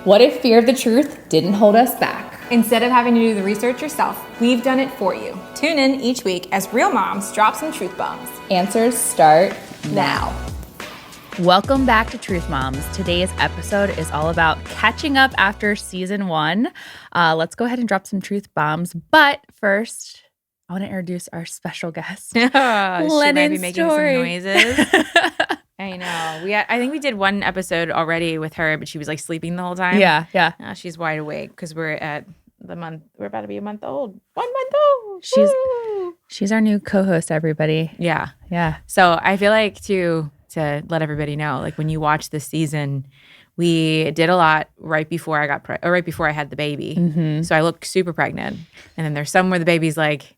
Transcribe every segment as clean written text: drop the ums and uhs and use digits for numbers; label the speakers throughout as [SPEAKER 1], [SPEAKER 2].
[SPEAKER 1] What if fear of the truth didn't hold us back?
[SPEAKER 2] Instead of having to do the research yourself, we've done it for you. Tune in each week as real moms drop some truth bombs.
[SPEAKER 1] Answers start now.
[SPEAKER 3] Welcome back to Truth Moms. Today's episode is all about catching up after season 1. Let's go ahead and drop some truth bombs. But first, I want to introduce our special guest.
[SPEAKER 4] She might be making
[SPEAKER 3] Story.
[SPEAKER 4] some noises. I know. I think we did one episode already with her, but she was like sleeping the whole time.
[SPEAKER 3] Yeah.
[SPEAKER 4] Now she's wide awake because we're at the month. We're about to be a month old. 1 month old.
[SPEAKER 3] She's our new co-host, everybody.
[SPEAKER 4] Yeah.
[SPEAKER 3] Yeah.
[SPEAKER 4] So I feel like to let everybody know, like when you watch this season, we did a lot right before I right before I had the baby.
[SPEAKER 3] Mm-hmm.
[SPEAKER 4] So I look super pregnant, and then there's some where the baby's like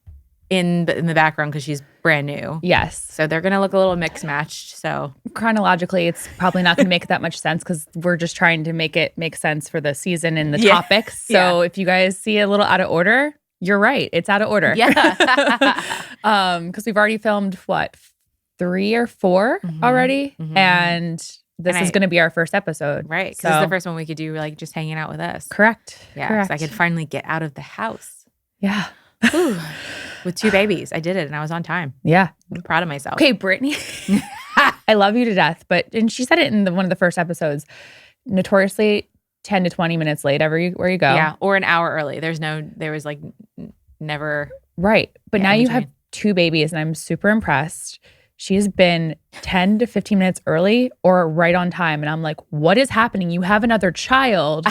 [SPEAKER 4] in the background because she's brand new.
[SPEAKER 3] Yes.
[SPEAKER 4] So they're gonna look a little mixed matched. So
[SPEAKER 3] Chronologically, it's probably not going to make that much sense because we're just trying to make it make sense for the season and the topics. So if you guys see a little out of order, you're right. It's out of order.
[SPEAKER 4] Yeah.
[SPEAKER 3] Because we've already filmed, 3 or 4 already?
[SPEAKER 4] Mm-hmm.
[SPEAKER 3] And this is going to be our first episode.
[SPEAKER 4] Right. Because it's the first one we could do like just hanging out with us.
[SPEAKER 3] Correct.
[SPEAKER 4] Yeah.
[SPEAKER 3] Correct.
[SPEAKER 4] So I could finally get out of the house.
[SPEAKER 3] Yeah.
[SPEAKER 4] With 2 babies. I did it and I was on time.
[SPEAKER 3] Yeah.
[SPEAKER 4] I'm proud of myself.
[SPEAKER 3] Okay, Brittany. I love you to death. And she said it in one of the first episodes, notoriously 10 to 20 minutes late where you go.
[SPEAKER 4] Yeah. Or an hour early. There was like never.
[SPEAKER 3] Right. But now
[SPEAKER 4] in
[SPEAKER 3] you
[SPEAKER 4] between.
[SPEAKER 3] have 2 babies and I'm super impressed. She has been 10 to 15 minutes early or right on time. And I'm like, what is happening? You have another child.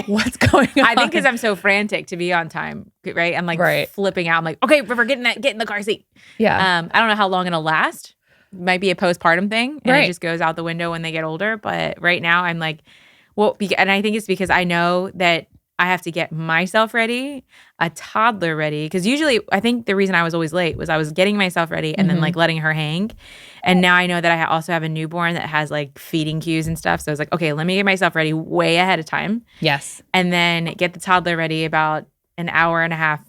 [SPEAKER 3] What's going on?
[SPEAKER 4] I think because I'm so frantic to be on time, right? I'm like flipping out. I'm like, okay, River, get in the car seat.
[SPEAKER 3] Yeah.
[SPEAKER 4] I don't know how long it'll last. Might be a postpartum thing. And
[SPEAKER 3] Right.
[SPEAKER 4] it just goes out the window when they get older. But right now I'm like, and I think it's because I know that I have to get myself ready, a toddler ready. Because usually I think the reason I was always late was I was getting myself ready and then like letting her hang. And now I know that I also have a newborn that has like feeding cues and stuff. So I was like, okay, let me get myself ready way ahead of time.
[SPEAKER 3] Yes.
[SPEAKER 4] And then get the toddler ready about an hour and a half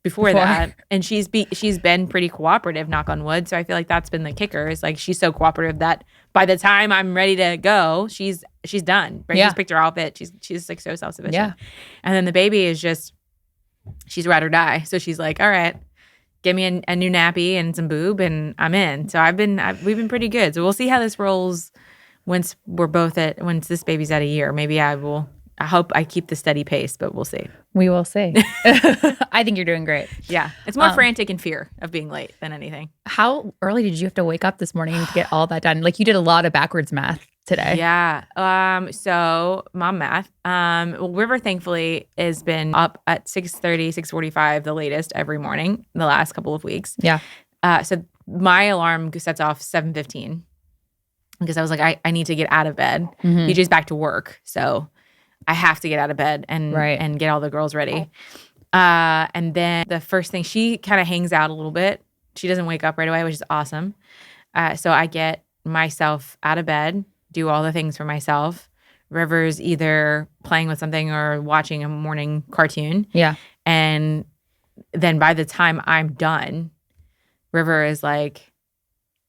[SPEAKER 4] before that. And she's been pretty cooperative, knock on wood. So I feel like that's been the kicker is like she's so cooperative that by the time I'm ready to go, she's done. Right?
[SPEAKER 3] Yeah.
[SPEAKER 4] She's picked her outfit. She's like so self-sufficient.
[SPEAKER 3] Yeah.
[SPEAKER 4] And then the baby is just, she's ride or die. So she's like, all right, give me a new nappy and some boob and I'm in. So we've been pretty good. So we'll see how this rolls once this baby's at a year. Maybe I hope I keep the steady pace, but we'll see.
[SPEAKER 3] We will see. I think you're doing great.
[SPEAKER 4] Yeah. It's more frantic and fear of being late than anything.
[SPEAKER 3] How early did you have to wake up this morning to get all that done? Like you did a lot of backwards math today.
[SPEAKER 4] Yeah. So mom math. River thankfully has been up at 6:30, 6:45, the latest every morning the last couple of weeks.
[SPEAKER 3] Yeah.
[SPEAKER 4] So my alarm sets off 7:15 because I was like, I need to get out of bed. BJ's back to work. So I have to get out of bed and get all the girls ready. And then the first thing, she kind of hangs out a little bit. She doesn't wake up right away, which is awesome. So I get myself out of bed, do all the things for myself. River's either playing with something or watching a morning cartoon. Yeah. And then by the time I'm done, River is like,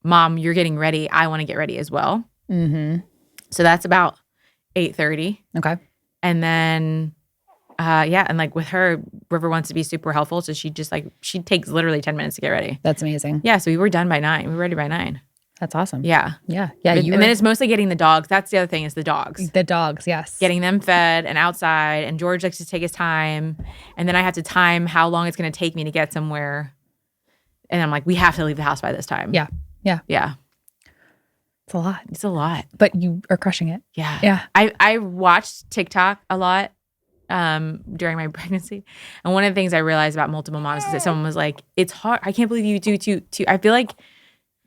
[SPEAKER 4] Mom, you're getting ready. I want to get ready as well. Mm-hmm. So that's about 8:30.
[SPEAKER 3] Okay.
[SPEAKER 4] And then, and like with her, River wants to be super helpful. So she takes literally 10 minutes to get ready.
[SPEAKER 3] That's amazing.
[SPEAKER 4] Yeah. So we were done by 9. We were ready by 9.
[SPEAKER 3] That's awesome.
[SPEAKER 4] Yeah.
[SPEAKER 3] Yeah.
[SPEAKER 4] And then it's mostly getting the dogs. That's the other thing is the dogs.
[SPEAKER 3] The dogs, yes.
[SPEAKER 4] Getting them fed and outside. And George likes to take his time. And then I have to time how long it's going to take me to get somewhere. And I'm like, we have to leave the house by this time.
[SPEAKER 3] Yeah. Yeah.
[SPEAKER 4] Yeah.
[SPEAKER 3] It's a lot.
[SPEAKER 4] It's a lot.
[SPEAKER 3] But you are crushing it.
[SPEAKER 4] Yeah.
[SPEAKER 3] Yeah.
[SPEAKER 4] I watched TikTok a lot during my pregnancy. And one of the things I realized about multiple moms is that someone was like, it's hard. I can't believe you do two. I feel like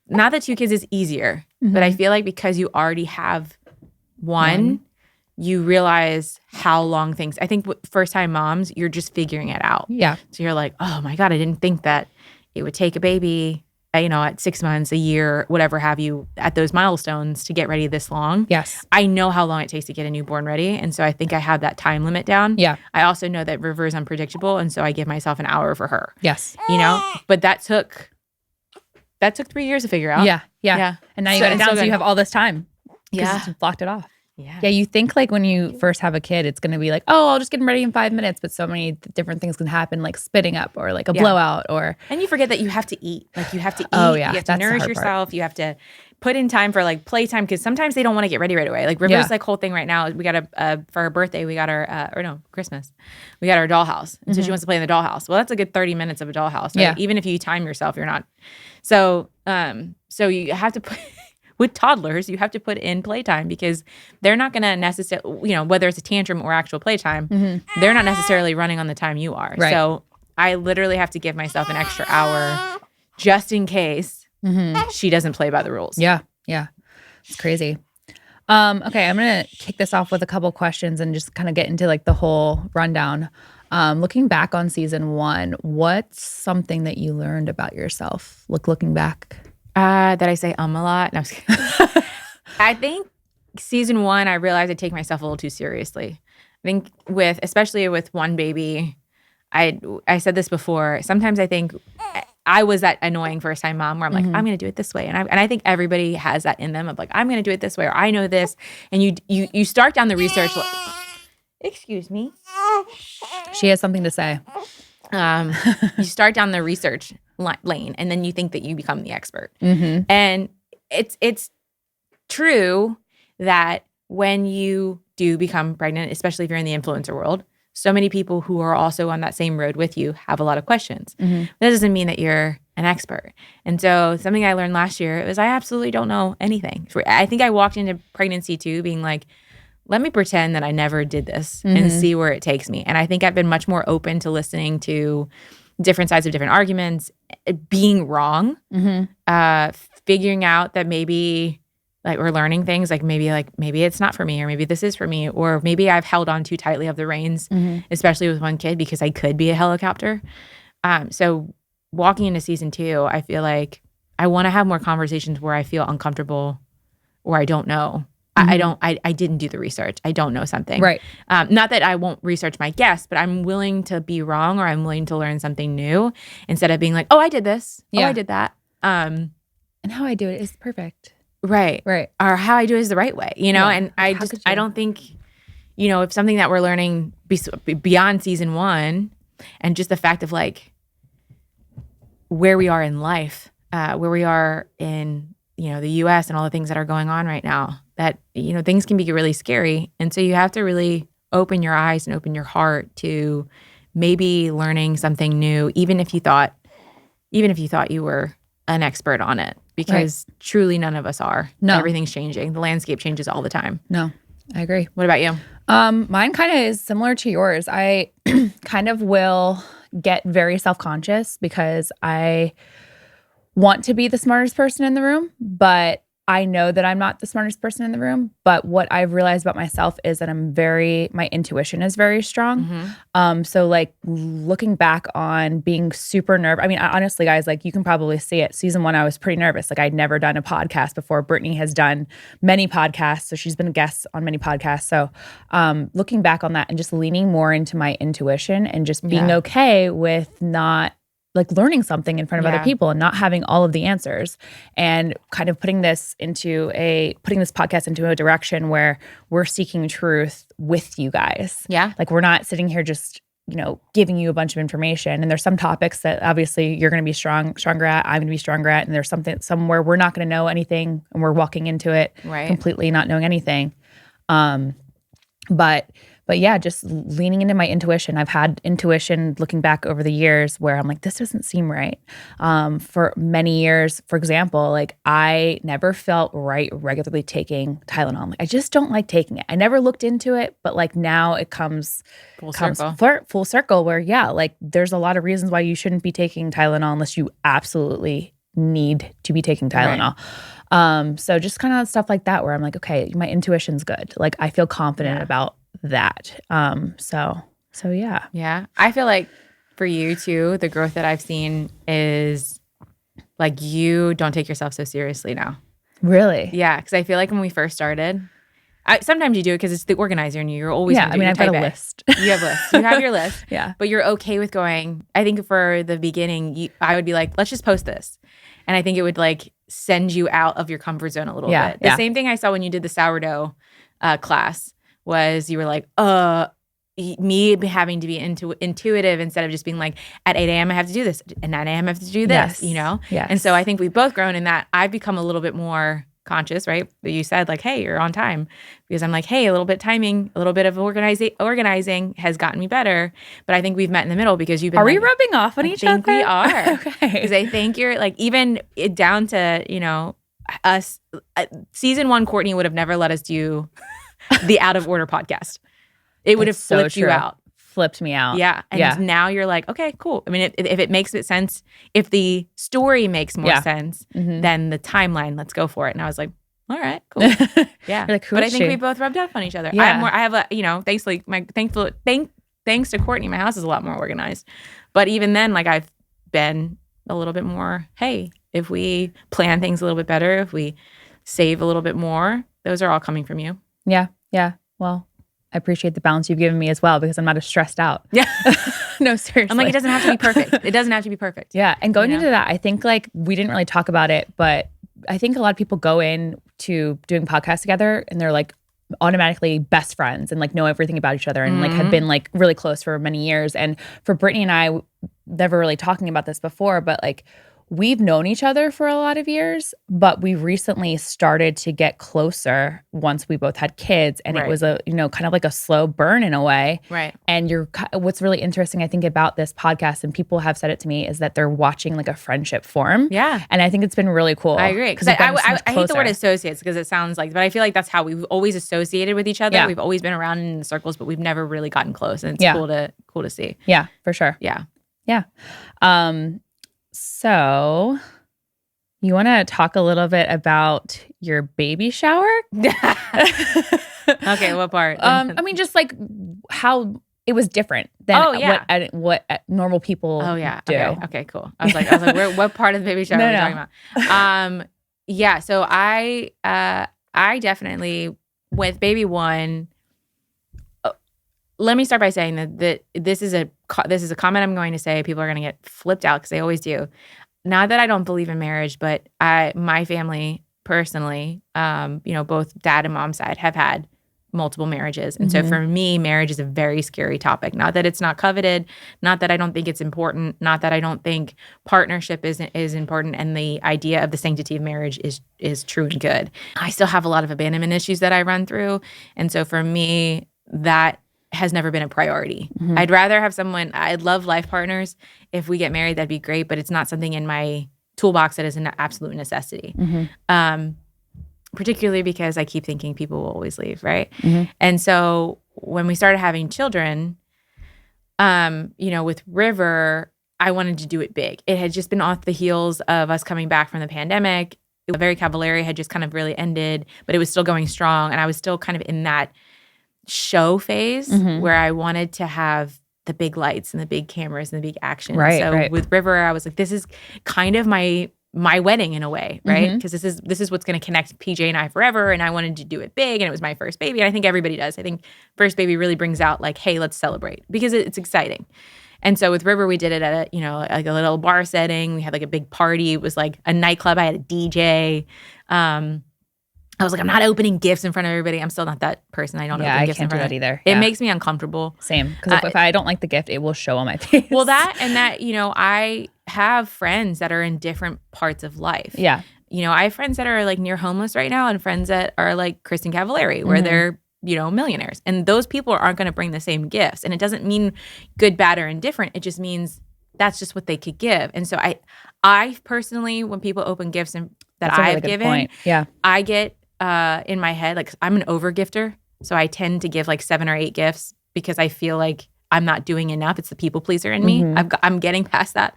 [SPEAKER 4] not that 2 kids is easier, but I feel like because you already have one, you realize how long things, I think first time moms, you're just figuring it out.
[SPEAKER 3] Yeah.
[SPEAKER 4] So you're like, oh my God, I didn't think that it would take a baby, at 6 months, a year, whatever have you, at those milestones to get ready this long.
[SPEAKER 3] Yes.
[SPEAKER 4] I know how long it takes to get a newborn ready. And so I think I have that time limit down.
[SPEAKER 3] Yeah.
[SPEAKER 4] I also know that River is unpredictable. And so I give myself an hour for her.
[SPEAKER 3] Yes.
[SPEAKER 4] But that took 3 years to figure out.
[SPEAKER 3] Yeah. And now you got it down so you have all this time.
[SPEAKER 4] Yeah.
[SPEAKER 3] You blocked it off. Yeah, you think like when you first have a kid, it's going to be like, oh, I'll just get him ready in 5 minutes. But so many different things can happen, like spitting up or like a blowout or.
[SPEAKER 4] And you forget that you have to eat. Like you have to eat.
[SPEAKER 3] Oh, yeah.
[SPEAKER 4] You have to nourish yourself. You have to put in time for like playtime because sometimes they don't want to get ready right away. Like River's like whole thing right now. We got for her birthday, we got our, Christmas. We got our dollhouse. And so she wants to play in the dollhouse. Well, that's a good 30 minutes of a dollhouse. Right? Yeah. Even if you time yourself, you're not. So you have to put. With toddlers, you have to put in playtime because they're not going to necessarily, whether it's a tantrum or actual playtime, they're not necessarily running on the time you are. Right. So I literally have to give myself an extra hour just in case she doesn't play by the rules.
[SPEAKER 3] Yeah. Yeah. It's crazy. Okay. I'm going to kick this off with a couple questions and just kind of get into like the whole rundown. Looking back on season 1, what's something that you learned about yourself? Looking back.
[SPEAKER 4] That I say a lot. No, I'm just kidding. I think season 1, I realized I take myself a little too seriously. I think especially with one baby, I said this before. Sometimes I think I was that annoying first time mom where I'm like, I'm going to do it this way, and I think everybody has that in them of like, I'm going to do it this way, or I know this, and you start down the research. Excuse me.
[SPEAKER 3] She has something to say.
[SPEAKER 4] You start down the research lane, and then you think that you become the expert. And it's true that when you do become pregnant, especially if you're in the influencer world, so many people who are also on that same road with you have a lot of questions. That doesn't mean that you're an expert. And so something I learned last year was I absolutely don't know anything. I think I walked into pregnancy too being like, let me pretend that I never did this and see where it takes me. And I think I've been much more open to listening to different sides of different arguments, being wrong, figuring out that maybe like we're learning things maybe it's not for me, or maybe this is for me, or maybe I've held on too tightly of the reins, especially with one kid because I could be a helicopter. So walking into season 2, I feel like I want to have more conversations where I feel uncomfortable or I don't know. I didn't do the research. I don't know something.
[SPEAKER 3] Right.
[SPEAKER 4] Not that I won't research my guests, but I'm willing to be wrong, or I'm willing to learn something new instead of being like, oh, I did this. Yeah. Oh, I did that.
[SPEAKER 3] And how I do it is perfect.
[SPEAKER 4] Right.
[SPEAKER 3] Right.
[SPEAKER 4] Or how I do it is the right way, and I don't think, if something that we're learning beyond season 1 and just the fact of like where we are in life, where we are in, the US and all the things that are going on right now, that, things can be really scary. And so you have to really open your eyes and open your heart to maybe learning something new, even if you thought you were an expert on it, because truly none of us are.
[SPEAKER 3] No.
[SPEAKER 4] Everything's changing. The landscape changes all the time.
[SPEAKER 3] No, I agree.
[SPEAKER 4] What about you?
[SPEAKER 3] Mine kind of is similar to yours. I kind of will get very self-conscious because I want to be the smartest person in the room, but I know that I'm not the smartest person in the room. But what I've realized about myself is that my intuition is very strong. So like looking back on being super nervous, I mean, honestly, guys, like you can probably see it. Season 1, I was pretty nervous. Like I'd never done a podcast before. Brittany has done many podcasts. So she's been a guest on many podcasts. So looking back on that and just leaning more into my intuition and just being okay with not like learning something in front of other people and not having all of the answers, and kind of putting this podcast into a direction where we're seeking truth with you guys. Yeah. Like we're not sitting here just, giving you a bunch of information. And there's some topics that obviously you're going to be stronger at, I'm going to be stronger at. And there's somewhere we're not going to know anything and we're walking into it completely not knowing anything. But yeah, just leaning into my intuition. I've had intuition looking back over the years where I'm like, this doesn't seem right. For many years, for example, like I never felt right regularly taking Tylenol. Like I just don't like taking it. I never looked into it, but like now it comes full circle where like there's a lot of reasons why you shouldn't be taking Tylenol unless you absolutely need to be taking Tylenol. Right. So just kind of stuff like that where I'm like, okay, my intuition's good. Like I feel confident about that. So yeah.
[SPEAKER 4] Yeah. I feel like for you too, the growth that I've seen is like you don't take yourself so seriously now.
[SPEAKER 3] Really?
[SPEAKER 4] Yeah. Because I feel like when we first started, sometimes you do it because it's the organizer in you. You're always
[SPEAKER 3] I've got a list.
[SPEAKER 4] You have lists. You have your list.
[SPEAKER 3] Yeah.
[SPEAKER 4] But you're okay with going. I think for the beginning, I would be like, let's just post this. And I think it would like send you out of your comfort zone a little bit. The same thing I saw when you did the sourdough class was you were like, me having to be intuitive instead of just being like, at 8 a.m. I have to do this, at 9 a.m. I have to do this, you know?
[SPEAKER 3] Yes.
[SPEAKER 4] And so I think we've both grown in that. I've become a little bit more conscious, right? But you said like, hey, you're on time. Because I'm like, hey, a little bit timing, a little bit of organizing has gotten me better. But I think we've met in the middle because you've been
[SPEAKER 3] Are we rubbing off on each other?
[SPEAKER 4] I think we are.
[SPEAKER 3] Okay.
[SPEAKER 4] Because I think you're like, even down to, you know, us, season 1, Courtney would have never let us do the Out of Order podcast. It would have flipped you out.
[SPEAKER 3] Flipped me out.
[SPEAKER 4] Yeah. And now you're like, okay, cool. I mean, if it makes sense, if the story makes more sense than the timeline, let's go for it. And I was like, all right, cool. Yeah.
[SPEAKER 3] Like,
[SPEAKER 4] but I think we both rubbed off on each other.
[SPEAKER 3] Yeah.
[SPEAKER 4] I have a, you know, thanks to Courtney, my house is a lot more organized. But even then, like I've been a little bit more, hey, if we plan things a little bit better, if we save a little bit more, those are all coming from you.
[SPEAKER 3] Yeah. Yeah. Well, I appreciate the balance you've given me as well because I'm not as stressed out.
[SPEAKER 4] Yeah.
[SPEAKER 3] No, seriously.
[SPEAKER 4] I'm like, it doesn't have to be perfect. It doesn't have to be perfect.
[SPEAKER 3] Yeah. And going into that, I think like we didn't really talk about it, but I think a lot of people go in to doing podcasts together and they're like automatically best friends and like know everything about each other and like have been like really close for many years. And for Brittany and I, never really talking about this before, but like we've known each other for a lot of years, but we recently started to get closer once we both had kids. And it was a, you know, kind of like a slow burn in a way.
[SPEAKER 4] Right.
[SPEAKER 3] And what's really interesting, I think, about this podcast, and people have said it to me, is that they're watching like a friendship form.
[SPEAKER 4] Yeah.
[SPEAKER 3] And I think it's been really cool.
[SPEAKER 4] I agree. Because I hate the word associates because it sounds like, but I feel like that's how we've always associated with each other. Yeah. We've always been around in circles, but we've never really gotten close. And it's cool to see.
[SPEAKER 3] Yeah, for sure.
[SPEAKER 4] Yeah.
[SPEAKER 3] Yeah. So you want to talk a little bit about your baby shower?
[SPEAKER 4] Okay, what part?
[SPEAKER 3] I mean, just like how it was different than what normal people do.
[SPEAKER 4] Okay, cool. I was like, what part of the baby shower are we talking about? Yeah. So I definitely with baby one. Let me start by saying that this is a comment I'm going to say. People are going to get flipped out because they always do. Not that I don't believe in marriage, but my family personally, you know, both dad and mom's side have had multiple marriages. And so for me, marriage is a very scary topic. Not that it's not coveted, not that I don't think it's important, not that I don't think partnership is important and the idea of the sanctity of marriage is true and good. I still have a lot of abandonment issues that I run through. And so for me, that has never been a priority. I'd rather have someone, I'd love life partners. If we get married, that'd be great, but it's not something in my toolbox that is an absolute necessity. Particularly because I keep thinking people will always leave, right? And so when we started having children, you know, with River, I wanted to do it big. It had just been off the heels of us coming back from the pandemic. Very Cavallari had just kind of really ended, but it was still going strong. And I was still kind of in that show phase where I wanted to have the big lights and the big cameras and the big action. So with River, I was like, this is kind of my wedding in a way, right? Because this is what's going to connect PJ and I forever. And I wanted to do it big, and it was my first baby. And I think everybody does. I think first baby really brings out like, hey, let's celebrate because it's exciting. And so with River, we did it at like a little bar setting. We had like a big party. It was like a nightclub. I had a DJ. I was like, I'm not opening gifts in front of everybody. I'm still not that person. I don't open gifts in front of
[SPEAKER 3] that either.
[SPEAKER 4] It makes me uncomfortable.
[SPEAKER 3] Same. Because if I don't like the gift, it will show on my face.
[SPEAKER 4] Well, that, you know, I have friends that are in different parts of life.
[SPEAKER 3] Yeah.
[SPEAKER 4] You know, I have friends that are like near homeless right now and friends that are like Kristen Cavallari, where they're, you know, millionaires. And those people aren't going to bring the same gifts. And it doesn't mean good, bad, or indifferent. It just means that's just what they could give. And so I personally, when people open gifts that I've given, I get in my head, like I'm an over gifter. So I tend to give like 7 or 8 gifts because I feel like I'm not doing enough. It's the people pleaser in me. I'm getting past that.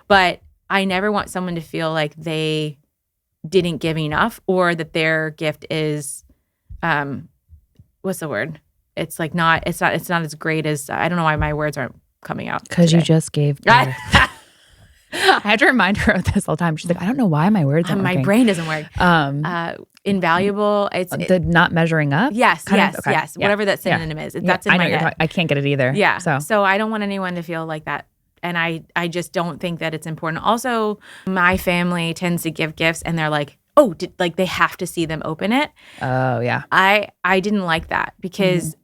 [SPEAKER 4] But I never want someone to feel like they didn't give enough or that their gift is, what's the word? It's like it's not as great as, I don't know why my words aren't coming out.
[SPEAKER 3] Because you just gave birth. I had to remind her of this all the time. She's like, I don't know why my words aren't working.
[SPEAKER 4] My brain doesn't work. Invaluable. It's
[SPEAKER 3] the not measuring up.
[SPEAKER 4] Yes. Whatever that synonym is. That's in my head.
[SPEAKER 3] I can't get it either.
[SPEAKER 4] Yeah. So I don't want anyone to feel like that. And I just don't think that it's important. Also, my family tends to give gifts and they're like, they have to see them open it.
[SPEAKER 3] Oh, yeah.
[SPEAKER 4] I didn't like that because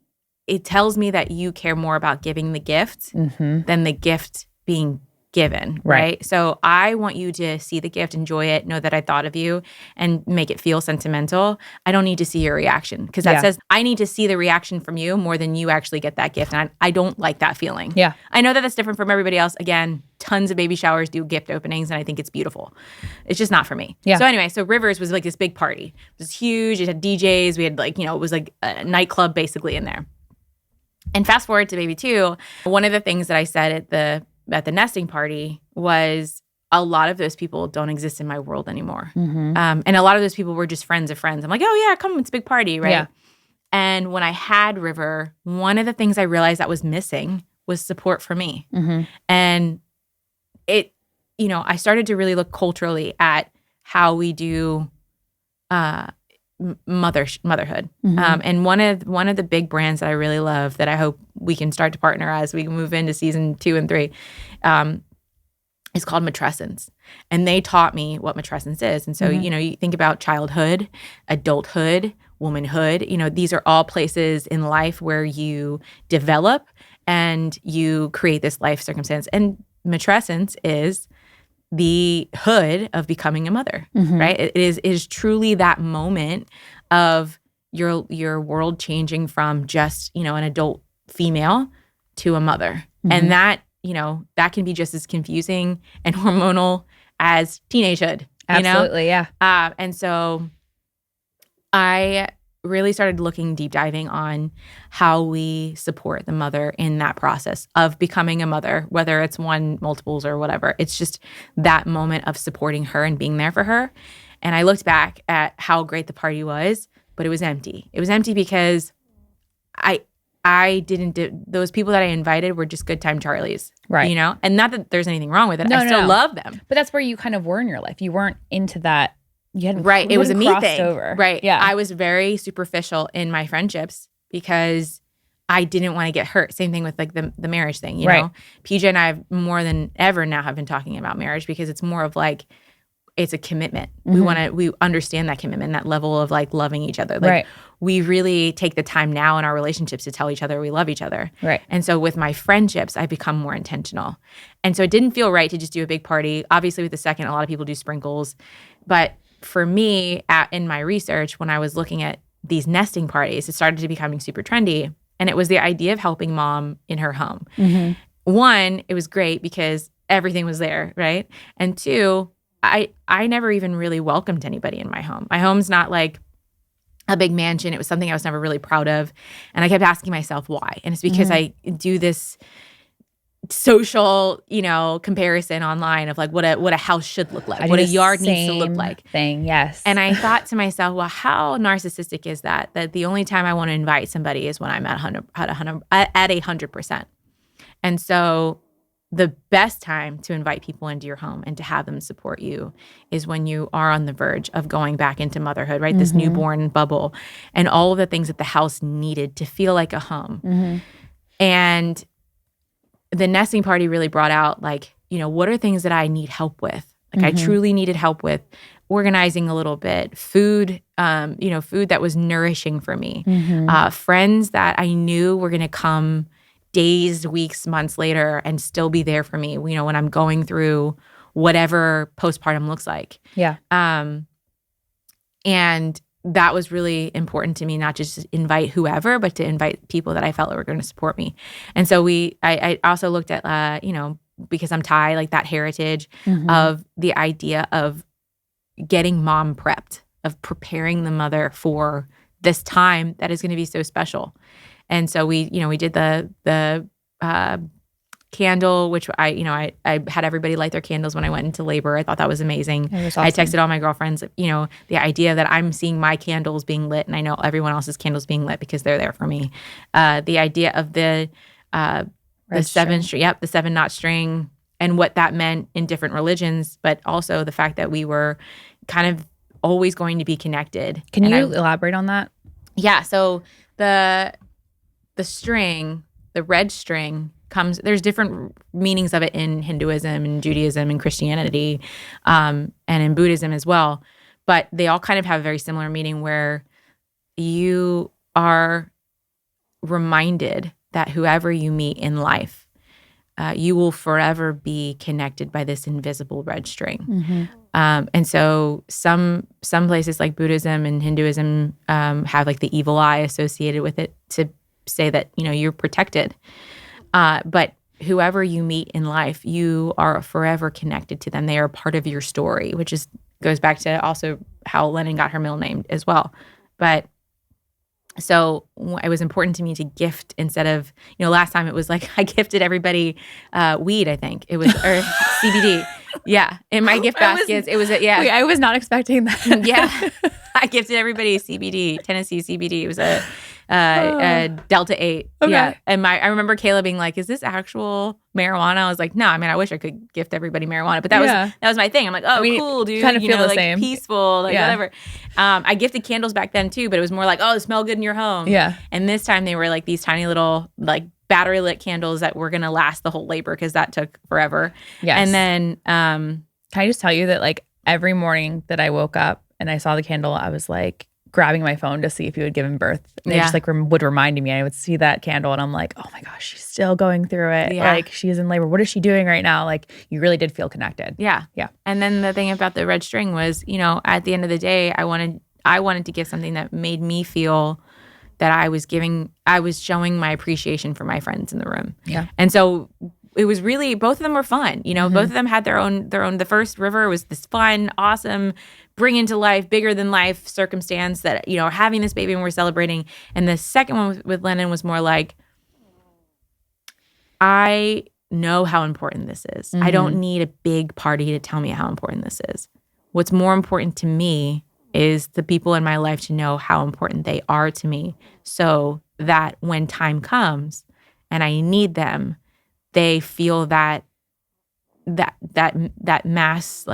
[SPEAKER 4] it tells me that you care more about giving the gift than the gift being given, right? So I want you to see the gift, enjoy it, know that I thought of you, and make it feel sentimental. I don't need to see your reaction because that says I need to see the reaction from you more than you actually get that gift. And I don't like that feeling.
[SPEAKER 3] Yeah.
[SPEAKER 4] I know that that's different from everybody else. Again, tons of baby showers do gift openings, and I think it's beautiful. It's just not for me.
[SPEAKER 3] Yeah.
[SPEAKER 4] So anyway, so Rivers was like this big party. It was huge. It had DJs. We had like, it was like a nightclub basically in there. And fast forward to baby 2, one of the things that I said at the nesting party was a lot of those people don't exist in my world anymore. And a lot of those people were just friends of friends. I'm like, oh yeah, come, it's a big party, right? Yeah. And when I had River, one of the things I realized that was missing was support for me. And it, I started to really look culturally at how we do motherhood. And one of the big brands that I really love that I hope we can start to partner as we move into season 2 and 3 is called Matrescence. And they taught me what matrescence is. And so, you think about childhood, adulthood, womanhood, these are all places in life where you develop and you create this life circumstance. And matrescence is the hood of becoming a mother, right? It is truly that moment of your world changing from just, an adult female to a mother. And that, that can be just as confusing and hormonal as teenagehood.
[SPEAKER 3] Absolutely, yeah.
[SPEAKER 4] And so I really started deep diving on how we support the mother in that process of becoming a mother, whether it's one, multiples, or whatever. It's just that moment of supporting her and being there for her. And I looked back at how great the party was, but it was empty. It was empty because I didn't do, those people that I invited were just good time Charlies,
[SPEAKER 3] right?
[SPEAKER 4] And not that there's anything wrong with it. I still love them.
[SPEAKER 3] But that's where you kind of were in your life. You weren't into that.
[SPEAKER 4] Right. It was a me thing.
[SPEAKER 3] Over.
[SPEAKER 4] Right.
[SPEAKER 3] Yeah.
[SPEAKER 4] I was very superficial in my friendships because I didn't want to get hurt. Same thing with like the marriage thing, you know? PJ and I have more than ever now have been talking about marriage because it's more of like, it's a commitment. We understand that commitment, that level of like loving each other. Like we really take the time now in our relationships to tell each other we love each other. Right. And so with my friendships, I've become more intentional. And so it didn't feel right to just do a big party. Obviously with the second, a lot of people do sprinkles. But for me, in my research, when I was looking at these nesting parties, it started to becoming super trendy. And it was the idea of helping mom in her home. One, it was great because everything was there, right? And two, I never even really welcomed anybody in my home. My home's not like a big mansion. It was something I was never really proud of. And I kept asking myself why. And it's because I do this social, comparison online of like what a house should look like, what a yard needs to look like.
[SPEAKER 3] Yes.
[SPEAKER 4] And I thought to myself, well, how narcissistic is that? That the only time I want to invite somebody is when I'm at 100%. And so the best time to invite people into your home and to have them support you is when you are on the verge of going back into motherhood, right? This newborn bubble and all of the things that the house needed to feel like a home. And the nesting party really brought out like, what are things that I need help with? Like I truly needed help with organizing a little bit, food, food that was nourishing for me, friends that I knew were going to come days, weeks, months later and still be there for me, when I'm going through whatever postpartum looks like. Yeah. And that was really important to me, not just to invite whoever, but to invite people that I felt were going to support me. And so I also looked at, because I'm Thai, like that heritage of the idea of getting mom prepped, of preparing the mother for this time that is going to be so special. And so we did the candle, which I had everybody light their candles when I went into labor. I thought that was amazing. That was awesome. I texted all my girlfriends, the idea that I'm seeing my candles being lit and I know everyone else's candles being lit because they're there for me. The idea of the 7-knot string and what that meant in different religions, but also the fact that we were kind of always going to be connected.
[SPEAKER 3] Can you elaborate on that?
[SPEAKER 4] Yeah. So the string, the red string there's different meanings of it in Hinduism and Judaism and Christianity, and in Buddhism as well. but they all kind of have a very similar meaning where you are reminded that whoever you meet in life, you will forever be connected by this invisible red string. And so some places like Buddhism and Hinduism have like the evil eye associated with it to say that, you're protected. But whoever you meet in life, you are forever connected to them. They are part of your story, which goes back to also how Lennon got her middle name as well. But so it was important to me to gift instead of, last time it was like I gifted everybody weed, I think. It was, or CBD. Yeah. In my gift baskets, it was, yeah.
[SPEAKER 3] Wait, I was not expecting that.
[SPEAKER 4] Yeah. I gifted everybody CBD, Tennessee CBD. It was a Delta 8.
[SPEAKER 3] Okay.
[SPEAKER 4] Yeah. And I remember Kayla being like, is this actual marijuana? I was like, no, I wish I could gift everybody marijuana, but that was my thing. I'm like, cool, dude.
[SPEAKER 3] Kind of feel the same.
[SPEAKER 4] Peaceful, whatever. I gifted candles back then too, but it was more like, oh, smell good in your home.
[SPEAKER 3] Yeah.
[SPEAKER 4] And this time they were like these tiny little battery lit candles that were going to last the whole labor because that took forever.
[SPEAKER 3] Yes.
[SPEAKER 4] And then,
[SPEAKER 3] can I just tell you that every morning that I woke up and I saw the candle, I was grabbing my phone to see if you had given birth. And it just would remind me. I would see that candle and I'm like, oh my gosh, she's still going through it.
[SPEAKER 4] Yeah.
[SPEAKER 3] She's in labor. What is she doing right now? You really did feel connected.
[SPEAKER 4] Yeah.
[SPEAKER 3] Yeah.
[SPEAKER 4] And then the thing about the red string was, at the end of the day, I wanted to give something that made me feel that I was showing my appreciation for my friends in the room.
[SPEAKER 3] Yeah.
[SPEAKER 4] And so it was really, both of them were fun. Both of them had their own, the first river was this fun, awesome, bring into life, bigger than life circumstance that, having this baby and we're celebrating. And the second one with Lennon was more like, I know how important this is. I don't need a big party to tell me how important this is. What's more important to me is the people in my life to know how important they are to me so that when time comes and I need them, they feel that mass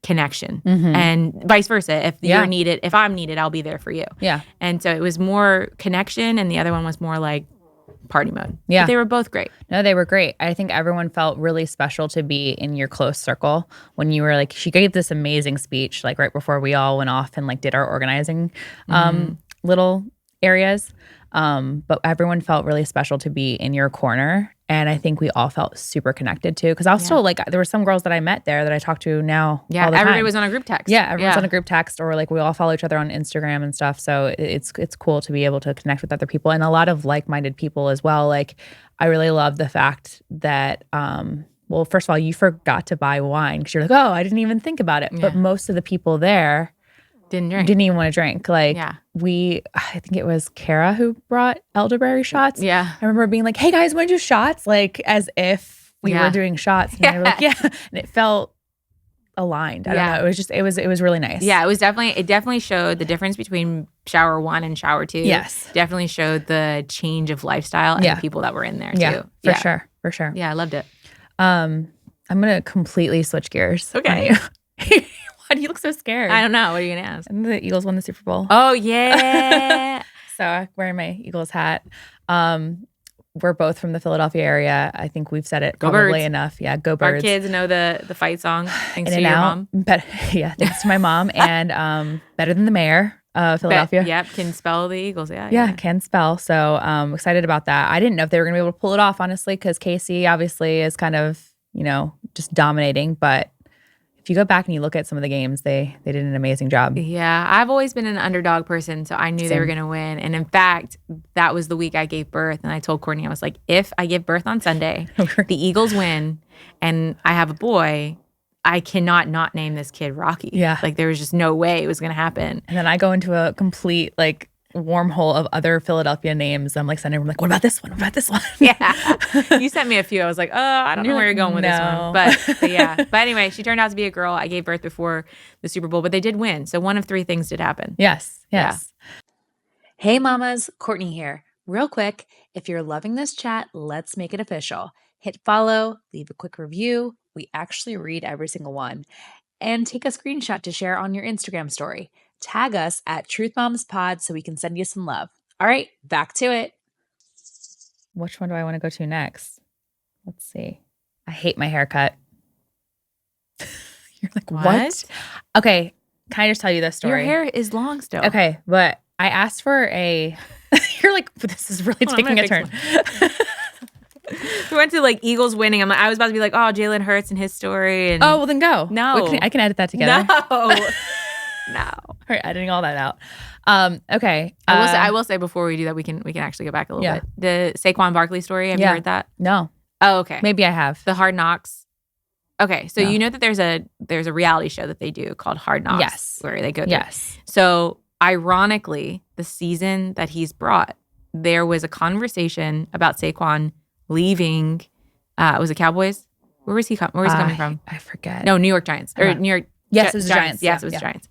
[SPEAKER 4] connection and vice versa. If you're needed, if I'm needed, I'll be there for you.
[SPEAKER 3] Yeah.
[SPEAKER 4] And so it was more connection and the other one was more party mode.
[SPEAKER 3] Yeah.
[SPEAKER 4] But they were both great.
[SPEAKER 3] No, they were great. I think everyone felt really special to be in your close circle when you were she gave this amazing speech right before we all went off and did our organizing little areas. But everyone felt really special to be in your corner. And I think we all felt super connected too. Because I was still there were some girls that I met there that I talk to now.
[SPEAKER 4] Yeah,
[SPEAKER 3] all the
[SPEAKER 4] everybody
[SPEAKER 3] time.
[SPEAKER 4] was on a group text.
[SPEAKER 3] Yeah, everyone's on a group text or we all follow each other on Instagram and stuff. So it's cool to be able to connect with other people and a lot of like-minded people as well. I really love the fact that well, first of all, you forgot to buy wine because you're like, oh, I didn't even think about it. Yeah. But most of the people there didn't even want to drink. I think it was Kara who brought elderberry shots.
[SPEAKER 4] Yeah.
[SPEAKER 3] I remember being like, hey guys, want to do shots? As if we were doing shots. And they were like, yeah. And it felt aligned. I don't know. It was really nice.
[SPEAKER 4] Yeah, it definitely showed the difference between shower 1 and shower 2.
[SPEAKER 3] Yes.
[SPEAKER 4] Definitely showed the change of lifestyle and the people that were in there too.
[SPEAKER 3] Yeah, for sure.
[SPEAKER 4] Yeah, I loved it.
[SPEAKER 3] I'm going to completely switch gears.
[SPEAKER 4] Okay.
[SPEAKER 3] Why do you look so scared?
[SPEAKER 4] I don't know. What are you going to ask?
[SPEAKER 3] And the Eagles won the Super Bowl.
[SPEAKER 4] Oh, yeah.
[SPEAKER 3] So I'm wearing my Eagles hat. We're both from the Philadelphia area. I think we've said it probably enough. Yeah, go Birds.
[SPEAKER 4] Our kids know the fight song. Thanks to
[SPEAKER 3] your mom. Thanks to my mom. And Better Than the Mayor of Philadelphia.
[SPEAKER 4] Yep, can spell the Eagles.
[SPEAKER 3] Yeah, can spell. So excited about that. I didn't know if they were going to be able to pull it off, honestly, because Casey obviously is kind of, just dominating. But if you go back and you look at some of the games, they did an amazing job.
[SPEAKER 4] Yeah, I've always been an underdog person, so I knew they were going to win. And in fact, that was the week I gave birth. And I told Courtney, I was like, if I give birth on Sunday, the Eagles win, and I have a boy, I cannot not name this kid Rocky.
[SPEAKER 3] Yeah.
[SPEAKER 4] There was just no way it was going to happen.
[SPEAKER 3] And then I go into a complete, wormhole of other Philadelphia names. I'm sending them what about this one? What about this one?
[SPEAKER 4] Yeah. You sent me a few. I was like, oh, I don't know where you're going with this one. But yeah. But anyway, she turned out to be a girl. I gave birth before the Super Bowl, but they did win. So one of 3 things did happen.
[SPEAKER 3] Yes.
[SPEAKER 4] Yeah.
[SPEAKER 5] Hey mamas, Courtney here. Real quick, if you're loving this chat, let's make it official. Hit follow, leave a quick review. We actually read every single one. And take a screenshot to share on your Instagram story. Tag us at TruthMomsPod so we can send you some love. All right, back to it.
[SPEAKER 3] Which one do I want to go to next? Let's see. I hate my haircut. You're like, what? Okay. Can I just tell you this story?
[SPEAKER 4] Your hair is long still.
[SPEAKER 3] Okay, but I asked for a. You're like, this is really taking a turn.
[SPEAKER 4] We went to like Eagles winning. I was about to be like, oh, Jalen Hurts and his story. And
[SPEAKER 3] Oh, well then go.
[SPEAKER 4] No.
[SPEAKER 3] I can edit that together.
[SPEAKER 4] No.
[SPEAKER 3] We're editing all that out. Okay.
[SPEAKER 4] I will say before we do that, we can actually go back a little bit. The Saquon Barkley story. Have you heard that?
[SPEAKER 3] No.
[SPEAKER 4] Oh, okay.
[SPEAKER 3] Maybe I have.
[SPEAKER 4] The Hard Knocks. Okay, so you know that there's a reality show that they do called Hard Knocks.
[SPEAKER 3] Yes.
[SPEAKER 4] Where they go through.
[SPEAKER 3] Yes.
[SPEAKER 4] So ironically, the season that he's brought, there was a conversation about Saquon leaving. Was it Cowboys? Where was he coming from?
[SPEAKER 3] I forget.
[SPEAKER 4] No, New York Giants or New York.
[SPEAKER 3] Yes, it was the Giants.
[SPEAKER 4] Yes, it was the Giants.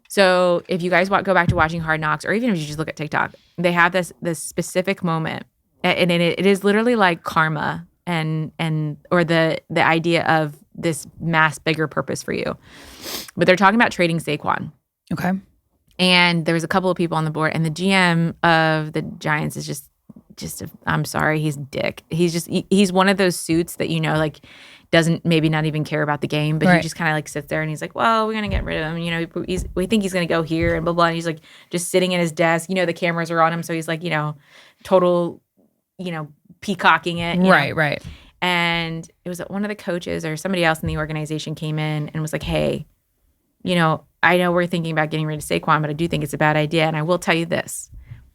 [SPEAKER 4] So if you guys go back to watching Hard Knocks, or even if you just look at TikTok, they have this specific moment, and it is literally like karma or the idea of this bigger purpose for you. But they're talking about trading Saquon.
[SPEAKER 3] Okay.
[SPEAKER 4] And there was a couple of people on the board, and the GM of the Giants is just I'm sorry, he's a dick. He's one of those suits that, like, doesn't maybe not even care about the game, but he just kind of like sits there and he's like, well, we're going to get rid of him. We think he's going to go here and blah, blah. And he's like just sitting in his desk, the cameras are on him. So he's like, total, peacocking it.
[SPEAKER 3] Right.
[SPEAKER 4] And it was one of the coaches or somebody else in the organization came in and was like, hey, I know we're thinking about getting rid of Saquon, but I do think it's a bad idea. And I will tell you this.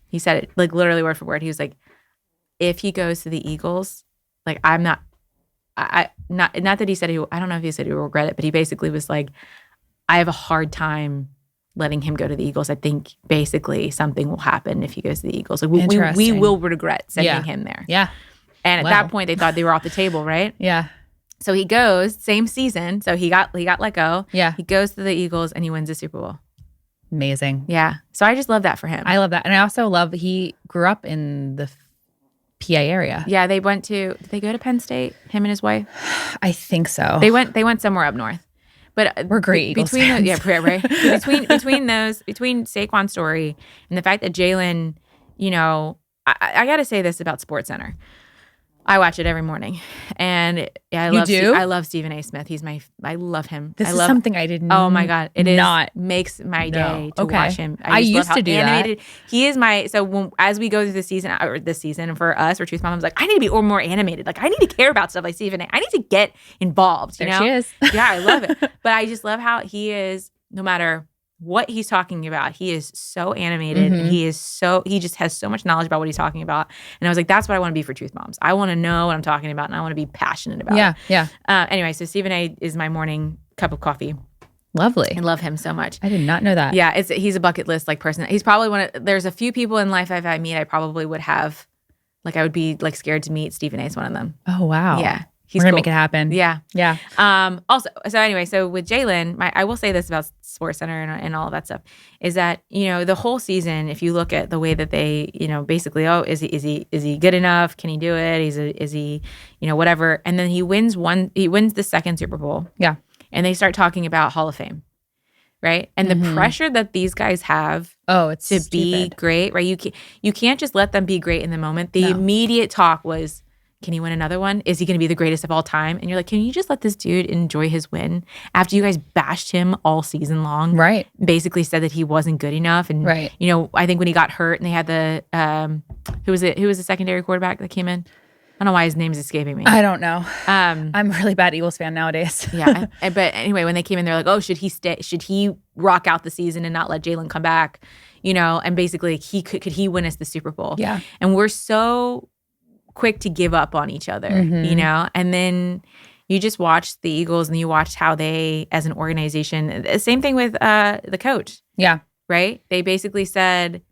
[SPEAKER 4] He said it like literally word for word. He was like, if he goes to the Eagles, like not that he said I don't know if he said he will regret it, but he basically was like, I have a hard time letting him go to the Eagles. I think basically something will happen if he goes to the Eagles. Like we will regret sending him there.
[SPEAKER 3] Yeah.
[SPEAKER 4] And at that point they thought they were off the table, right?
[SPEAKER 3] Yeah.
[SPEAKER 4] So he goes, same season. So he got let go.
[SPEAKER 3] Yeah.
[SPEAKER 4] He goes to the Eagles and he wins the Super Bowl.
[SPEAKER 3] Amazing.
[SPEAKER 4] Yeah. So I just love that for him.
[SPEAKER 3] I love that. And I also love he grew up in the PA area.
[SPEAKER 4] Yeah, did they go to Penn State, him and his wife?
[SPEAKER 3] I think so.
[SPEAKER 4] They went somewhere up north. But
[SPEAKER 3] we're great Eagles fans.
[SPEAKER 4] Right. between Saquon's story and the fact that Jalen, I got to say this about SportsCenter. I watch it every morning, and I love Stephen A. Smith. I love him.
[SPEAKER 3] This is something I didn't.
[SPEAKER 4] Oh my God, makes my day to watch him.
[SPEAKER 3] I used to do
[SPEAKER 4] animated. He is as we go through this season, and for us, for Truth Mom, I was like, I need to be more animated. Like I need to care about stuff like Stephen A. I need to get involved.
[SPEAKER 3] There she is.
[SPEAKER 4] Yeah, I love it. But I just love how he is. No matter what he's talking about, he is so animated.
[SPEAKER 3] Mm-hmm.
[SPEAKER 4] He just has so much knowledge about what he's talking about. And I was like, that's what I want to be for Truth Moms. I want to know what I'm talking about, and I want to be passionate about it.
[SPEAKER 3] Yeah.
[SPEAKER 4] Anyway, so Stephen A. is my morning cup of coffee.
[SPEAKER 3] Lovely.
[SPEAKER 4] I love him so much.
[SPEAKER 3] I did not know that.
[SPEAKER 4] Yeah, he's a bucket list person. He's probably there's a few people in life I meet I probably would have, I would be scared to meet. Stephen A. is one of them.
[SPEAKER 3] Oh, wow.
[SPEAKER 4] Yeah.
[SPEAKER 3] We're going to make it happen.
[SPEAKER 4] Yeah.
[SPEAKER 3] Yeah.
[SPEAKER 4] Also, so anyway, so with Jalen, I will say this about SportsCenter and all of that stuff is that, the whole season, if you look at the way that they, basically, is he good enough? Can he do it? Is he, whatever. And then he wins the second Super Bowl.
[SPEAKER 3] Yeah.
[SPEAKER 4] And they start talking about Hall of Fame. Right. And the pressure that these guys have
[SPEAKER 3] it's
[SPEAKER 4] to
[SPEAKER 3] stupid.
[SPEAKER 4] be great, right? You can't just let them be great in the moment. The immediate talk was, can he win another one? Is he going to be the greatest of all time? And you're like, can you just let this dude enjoy his win after you guys bashed him all season long?
[SPEAKER 3] Right.
[SPEAKER 4] Basically said that he wasn't good enough. And,
[SPEAKER 3] right.
[SPEAKER 4] I think when he got hurt and they had who was the secondary quarterback that came in? I don't know why his name is escaping me.
[SPEAKER 3] I don't know. I'm a really bad Eagles fan nowadays.
[SPEAKER 4] Yeah. But anyway, when they came in, they're like, oh, should he stay? Should he rock out the season and not let Jalen come back? And basically could he win us the Super Bowl?
[SPEAKER 3] Yeah.
[SPEAKER 4] And we're so quick to give up on each other, and then you just watch the Eagles and you watch how they, as an organization, same thing with the coach.
[SPEAKER 3] Yeah.
[SPEAKER 4] Right? They basically said,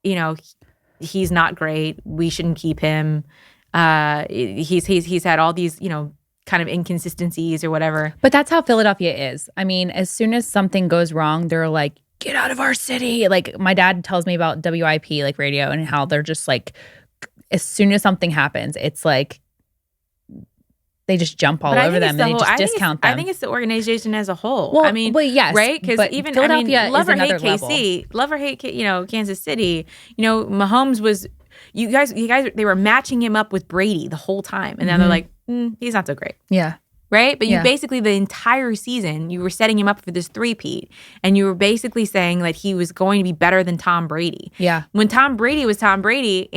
[SPEAKER 4] he's not great. We shouldn't keep him. He's had all these, kind of inconsistencies or whatever.
[SPEAKER 3] But that's how Philadelphia is. I mean, as soon as something goes wrong, they're like, get out of our city. Like my dad tells me about WIP, radio, and how they're just as soon as something happens, it's like they just jump all over them and they just discount them.
[SPEAKER 4] I think it's the organization as a whole.
[SPEAKER 3] Well,
[SPEAKER 4] I mean,
[SPEAKER 3] yes,
[SPEAKER 4] right? Because even
[SPEAKER 3] Philadelphia
[SPEAKER 4] love
[SPEAKER 3] is
[SPEAKER 4] or hate
[SPEAKER 3] another
[SPEAKER 4] KC, love or hate Kansas City. Mahomes was you guys they were matching him up with Brady the whole time, and then they're like, he's not so great.
[SPEAKER 3] Yeah.
[SPEAKER 4] right? But you basically, the entire season, you were setting him up for this three-peat. And you were basically saying that he was going to be better than Tom Brady.
[SPEAKER 3] Yeah.
[SPEAKER 4] When Tom Brady was Tom Brady,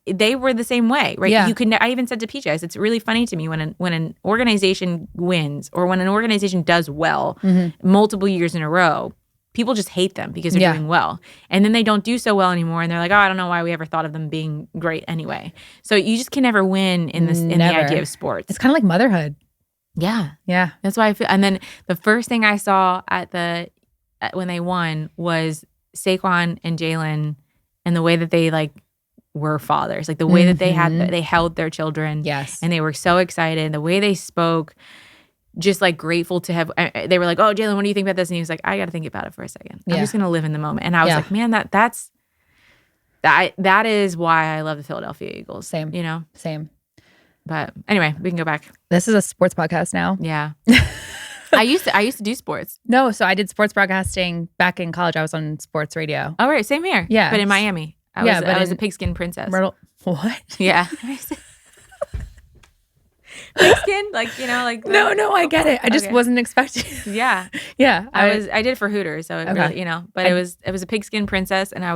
[SPEAKER 4] they were the same way, right?
[SPEAKER 3] Yeah.
[SPEAKER 4] I even said to PJ, it's really funny to me when an organization wins or when an organization does well multiple years in a row, people just hate them because they're doing well. And then they don't do so well anymore. And they're like, oh, I don't know why we ever thought of them being great anyway. So you just can never win in the idea of sports.
[SPEAKER 3] It's kind of like motherhood.
[SPEAKER 4] Yeah.
[SPEAKER 3] Yeah.
[SPEAKER 4] That's why I feel. And then the first thing I saw when they won was Saquon and Jalen and the way that they like were fathers, like the way that they held their children.
[SPEAKER 3] Yes.
[SPEAKER 4] And they were so excited. The way they spoke, just like grateful to have, they were like, oh, Jalen, what do you think about this? And he was like, I got to think about it for a second. I'm just going to live in the moment. And I was like, man, that is why I love the Philadelphia Eagles.
[SPEAKER 3] Same. Same.
[SPEAKER 4] But anyway, we can go back.
[SPEAKER 3] This is a sports podcast now.
[SPEAKER 4] Yeah. I used to do sports.
[SPEAKER 3] No, so I did sports broadcasting back in college. I was on sports radio.
[SPEAKER 4] Oh, right. Same here.
[SPEAKER 3] Yeah.
[SPEAKER 4] But in Miami. I was a pigskin princess.
[SPEAKER 3] What?
[SPEAKER 4] Yeah. Pigskin?
[SPEAKER 3] No, I get it. I just wasn't expecting.
[SPEAKER 4] Yeah.
[SPEAKER 3] Yeah.
[SPEAKER 4] I did it for Hooters, so it really, but it was a pigskin princess, and I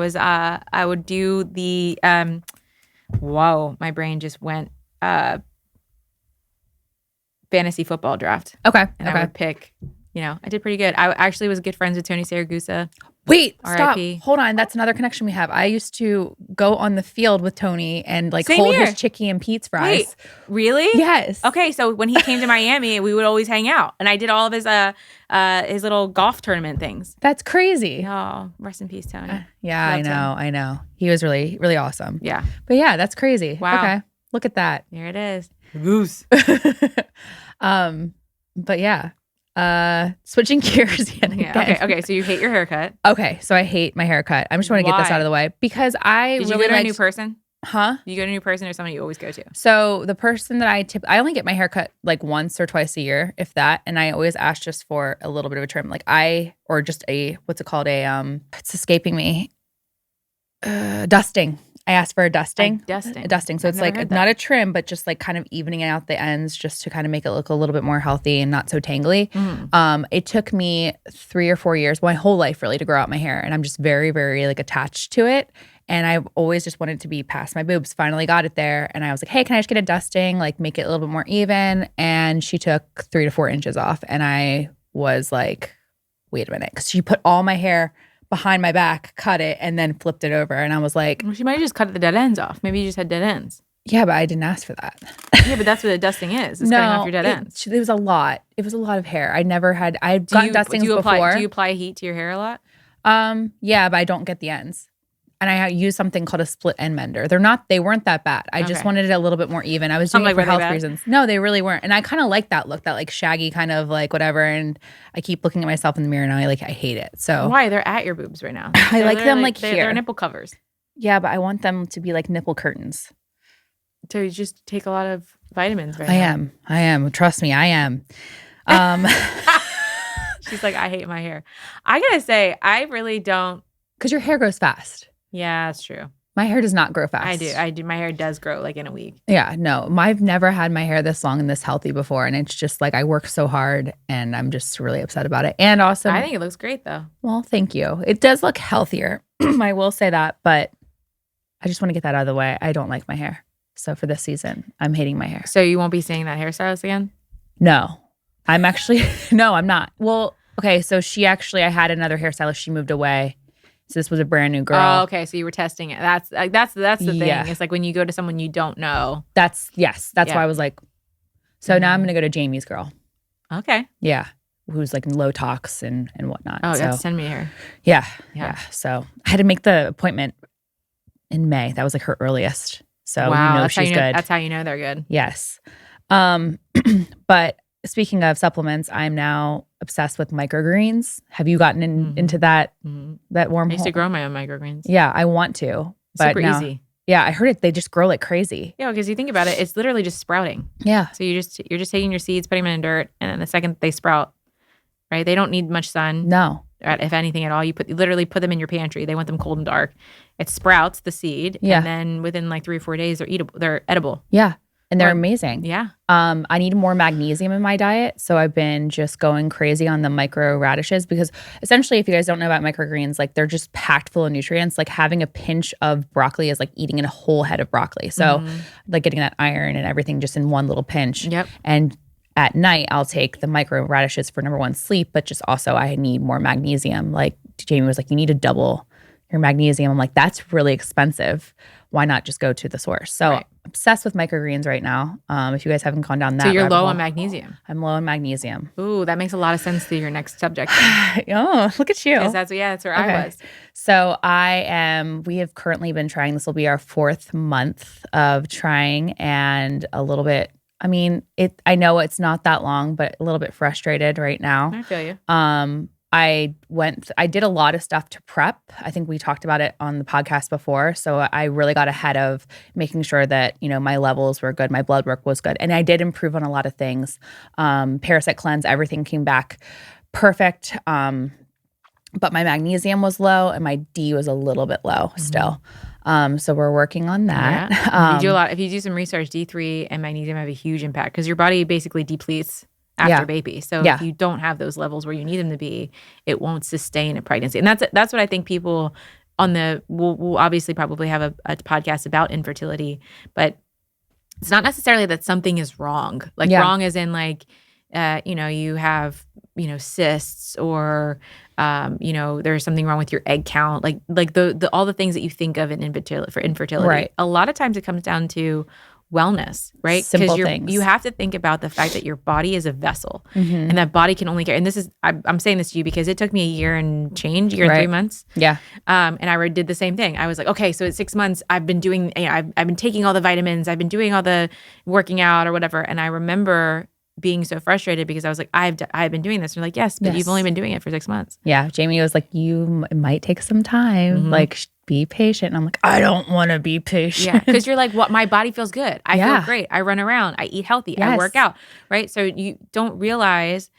[SPEAKER 4] would do the my brain just went fantasy football draft.
[SPEAKER 3] Okay.
[SPEAKER 4] And I would pick, I did pretty good. I actually was good friends with Tony Saragusa.
[SPEAKER 3] Wait, stop.
[SPEAKER 4] RIP.
[SPEAKER 3] Hold on. That's another connection we have. I used to go on the field with Tony and
[SPEAKER 4] Same
[SPEAKER 3] hold
[SPEAKER 4] here.
[SPEAKER 3] his Chicky and Pete's fries.
[SPEAKER 4] Wait, really?
[SPEAKER 3] Yes.
[SPEAKER 4] Okay, so when he came to Miami, we would always hang out, and I did all of his little golf tournament things.
[SPEAKER 3] That's crazy.
[SPEAKER 4] Oh, rest in peace, Tony.
[SPEAKER 3] Yeah,
[SPEAKER 4] Loved him.
[SPEAKER 3] I know. He was really, really awesome.
[SPEAKER 4] Yeah.
[SPEAKER 3] But yeah, that's crazy.
[SPEAKER 4] Wow.
[SPEAKER 3] Okay. Look at that.
[SPEAKER 4] Here it is. Goose.
[SPEAKER 3] But yeah. Switching gears yet again.
[SPEAKER 4] Okay. So you hate your haircut.
[SPEAKER 3] Okay, so I hate my haircut. I just want to get this
[SPEAKER 4] Why?
[SPEAKER 3] out of the way because I
[SPEAKER 4] Did
[SPEAKER 3] really
[SPEAKER 4] you go to a
[SPEAKER 3] liked-
[SPEAKER 4] new person?
[SPEAKER 3] Huh?
[SPEAKER 4] You go to a new person or someone you always go to?
[SPEAKER 3] So the person that I only get my hair cut like once or twice a year, if that, and I always ask just for a little bit of a trim, or just what's it called? It's escaping me. Dusting. I asked for a dusting.
[SPEAKER 4] Dusting.
[SPEAKER 3] A dusting. So
[SPEAKER 4] I've
[SPEAKER 3] it's
[SPEAKER 4] never heard that.
[SPEAKER 3] not a trim, but just like kind of evening out the ends just to kind of make it look a little bit more healthy and not so tangly. It took me 3 or 4 years, my whole life really, to grow out my hair. And I'm just very, very like attached to it. And I've always just wanted to be past my boobs. Finally got it there. And I was like, hey, can I just get a dusting? Like make it a little bit more even. And she took 3 to 4 inches off. And I was like, wait a minute. Because she put all my hair behind my back, cut it, and then flipped it over. And I was like,
[SPEAKER 4] Well, she might have just cut the dead ends off. Maybe you just had dead ends.
[SPEAKER 3] yeah, but I didn't ask for that.
[SPEAKER 4] Yeah, but that's what a dusting is. It's cutting off your dead ends.
[SPEAKER 3] It was a lot. It was a lot of hair. I'd gotten dustings before.
[SPEAKER 4] Do you apply heat to your hair a lot?
[SPEAKER 3] Yeah, but I don't get the ends. And I use something called a split end mender. They weren't that bad. I just wanted it a little bit more even. I was doing it for health reasons. No, they really weren't. And I kind of like that look, that like shaggy kind of like whatever. And I keep looking at myself in the mirror and I hate it. So
[SPEAKER 4] why? They're at your boobs right now.
[SPEAKER 3] I like them like here.
[SPEAKER 4] They're nipple covers.
[SPEAKER 3] Yeah, but I want them to be like nipple curtains.
[SPEAKER 4] So you just take a lot of vitamins right now.
[SPEAKER 3] I am. Trust me, I am.
[SPEAKER 4] She's like, I hate my hair. I gotta say, I really don't.
[SPEAKER 3] Because your hair grows fast.
[SPEAKER 4] Yeah, that's true.
[SPEAKER 3] My hair does not grow fast.
[SPEAKER 4] I do. My hair does grow like in a week.
[SPEAKER 3] Yeah, no. I've never had my hair this long and this healthy before. And it's just like I work so hard and I'm just really upset about it. And also,
[SPEAKER 4] I think it looks great though.
[SPEAKER 3] Well, thank you. It does look healthier. I will say that. But I just want to get that out of the way. I don't like my hair. So for this season, I'm hating my hair.
[SPEAKER 4] So you won't be seeing that hairstylist again?
[SPEAKER 3] No. I'm actually, no, I'm not. Well, okay. So I had another hairstylist. She moved away. So this was a brand new girl.
[SPEAKER 4] Oh, okay. So you were testing it. That's the thing.
[SPEAKER 3] Yeah.
[SPEAKER 4] It's like when you go to someone you don't know.
[SPEAKER 3] That's why I was like, so now I'm going to go to Jamie's girl.
[SPEAKER 4] Okay.
[SPEAKER 3] Yeah. Who's like low tox and whatnot.
[SPEAKER 4] Oh,
[SPEAKER 3] so,
[SPEAKER 4] that's send me her.
[SPEAKER 3] Yeah. So I had to make the appointment in May. That was like her earliest. So
[SPEAKER 4] wow,
[SPEAKER 3] she's good.
[SPEAKER 4] That's how you know they're good.
[SPEAKER 3] Yes. But speaking of supplements, I'm now obsessed with microgreens. Have you gotten into that wormhole?
[SPEAKER 4] I used to grow my own microgreens.
[SPEAKER 3] Yeah, I want to. But
[SPEAKER 4] Super easy.
[SPEAKER 3] Yeah, I heard they just grow like crazy.
[SPEAKER 4] Yeah, because you think about it, it's literally just sprouting.
[SPEAKER 3] Yeah.
[SPEAKER 4] So you're just taking your seeds, putting them in dirt, and then the second they sprout, right? They don't need much sun.
[SPEAKER 3] No.
[SPEAKER 4] If anything at all, you literally put them in your pantry. They want them cold and dark. It sprouts the seed,
[SPEAKER 3] Yeah.
[SPEAKER 4] and then within like 3 or 4 days, they're edible.
[SPEAKER 3] Yeah. And they're amazing.
[SPEAKER 4] Yeah.
[SPEAKER 3] I need more magnesium in my diet. So I've been just going crazy on the micro radishes because essentially, if you guys don't know about microgreens, like they're just packed full of nutrients. Like having a pinch of broccoli is like eating a whole head of broccoli. So like getting that iron and everything just in one little pinch.
[SPEAKER 4] Yep.
[SPEAKER 3] And at night, I'll take the micro radishes for number one, sleep, but just also I need more magnesium. Like Jamie was like, you need to double your magnesium. I'm like, that's really expensive. Why not just go to the source? So obsessed with microgreens right now. If you guys haven't gone down that,
[SPEAKER 4] so you're low on magnesium.
[SPEAKER 3] I'm low on magnesium.
[SPEAKER 4] Ooh, that makes a lot of sense to your next subject.
[SPEAKER 3] Oh, look at you.
[SPEAKER 4] That's where I was.
[SPEAKER 3] So we have currently been trying, this will be our 4th month of trying, and a little bit, I know it's not that long, but a little bit frustrated right now.
[SPEAKER 4] I feel you.
[SPEAKER 3] I did a lot of stuff to prep. I think we talked about it on the podcast before. So I really got ahead of making sure that, my levels were good. My blood work was good. And I did improve on a lot of things. Parasite cleanse, everything came back perfect. But my magnesium was low and my D was a little bit low still. So we're working on that.
[SPEAKER 4] Yeah. If you do some research, D3 and magnesium have a huge impact because your body basically depletes after baby. So if you don't have those levels where you need them to be, it won't sustain a pregnancy. And that's what I think people we'll obviously probably have a podcast about infertility, but it's not necessarily that something is wrong. Like wrong as in like, you have, cysts or, there's something wrong with your egg count. Like the all the things that you think of in infertility.
[SPEAKER 3] Right. A
[SPEAKER 4] lot of times it comes down to wellness, right?
[SPEAKER 3] Simple things.
[SPEAKER 4] You have to think about the fact that your body is a vessel and that body can only carry. And this is, I'm saying this to you because it took me a year and 3 months.
[SPEAKER 3] Yeah.
[SPEAKER 4] And I did the same thing. I was like, okay, so at 6 months, I've been doing, I've been taking all the vitamins, I've been doing all the working out or whatever. And I remember being so frustrated because I was like, I've been doing this. And they're like, yes, but you've only been doing it for 6 months.
[SPEAKER 3] Yeah. Jamie was like, it might take some time. Like, be patient. And I'm like, I don't want to be patient.
[SPEAKER 4] Yeah. Because you're like, my body feels good. I feel great. I run around. I eat healthy. I work out. Right. So you don't realize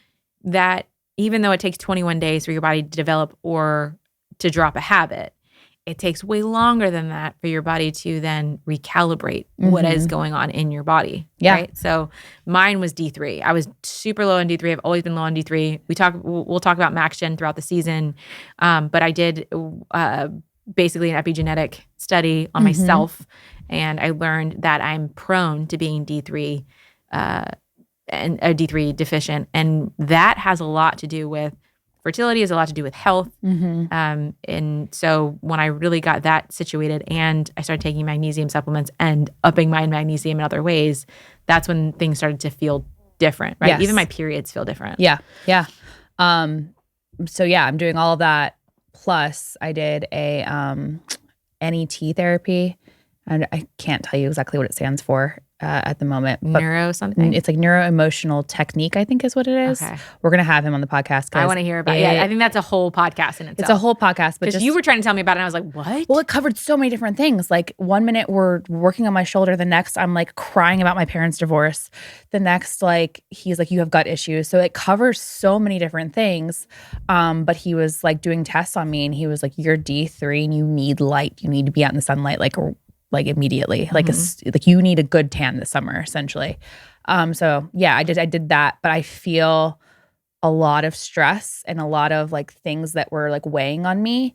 [SPEAKER 4] that even though it takes 21 days for your body to develop or to drop a habit, it takes way longer than that for your body to then recalibrate what is going on in your body.
[SPEAKER 3] Yeah.
[SPEAKER 4] Right. So mine was D3. I was super low on D3. I've always been low on D3. We'll talk about MaxGen throughout the season. But I did basically an epigenetic study on myself, and I learned that I'm prone to being D3 and D3 deficient, and that has a lot to do with fertility, has a lot to do with health. And so when I really got that situated and I started taking magnesium supplements and upping my magnesium in other ways, that's when things started to feel different, right? Even my periods feel different.
[SPEAKER 3] Yeah. Yeah. So yeah, I'm doing all of that. Plus I did a NET therapy, and I can't tell you exactly what it stands for at the moment. But
[SPEAKER 4] Neuro something?
[SPEAKER 3] It's like neuro-emotional technique, I think is what it is. Okay. We're going to have him on the podcast.
[SPEAKER 4] I want to hear about it. Yeah, I think that's a whole podcast in itself.
[SPEAKER 3] It's a whole podcast.
[SPEAKER 4] Because you were trying to tell me about it, and I was like, what?
[SPEAKER 3] Well, it covered so many different things. Like 1 minute we're working on my shoulder. The next I'm like crying about my parents' divorce. The next, like, he's like, you have gut issues. So it covers so many different things. But he was like doing tests on me, and he was like, you're D3 and you need light. You need to be out in the sunlight like immediately, like you need a good tan this summer, essentially. So yeah, I did that, but I feel a lot of stress and a lot of like things that were like weighing on me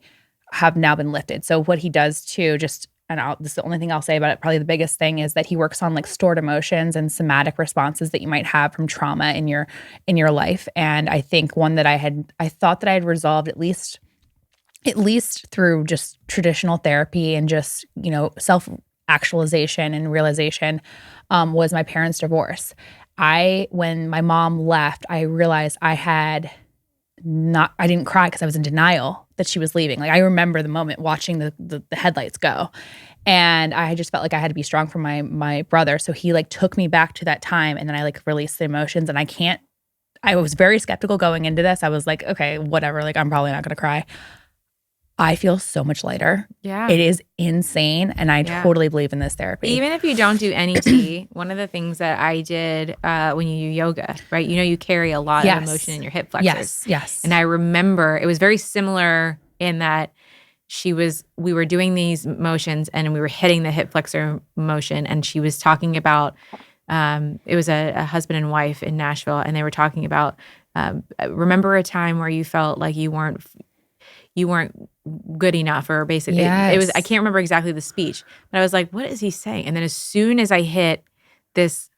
[SPEAKER 3] have now been lifted. So what he does too, this is the only thing I'll say about it, probably the biggest thing is that he works on like stored emotions and somatic responses that you might have from trauma in your life. And I think one that I thought that I had resolved at least through just traditional therapy and just, self-actualization and realization, was my parents' divorce. When my mom left, I realized I didn't cry because I was in denial that she was leaving. Like I remember the moment watching the headlights go, and I just felt like I had to be strong for my brother. So he like took me back to that time, and then I like released the emotions, and I was very skeptical going into this. I was like, okay, whatever. Like I'm probably not going to cry. I feel so much lighter. Yeah. It is insane. And I totally believe in this therapy.
[SPEAKER 4] Even if you don't do NET, one of the things that I did when you do yoga, right? You carry a lot of emotion in your hip flexors.
[SPEAKER 3] Yes.
[SPEAKER 4] And I remember it was very similar in that we were doing these motions and we were hitting the hip flexor motion, and she was talking about It was a husband and wife in Nashville, and they were talking about remember a time where you felt like you weren't good enough, or basically it was, I can't remember exactly the speech, but I was like, what is he saying? And then as soon as I hit this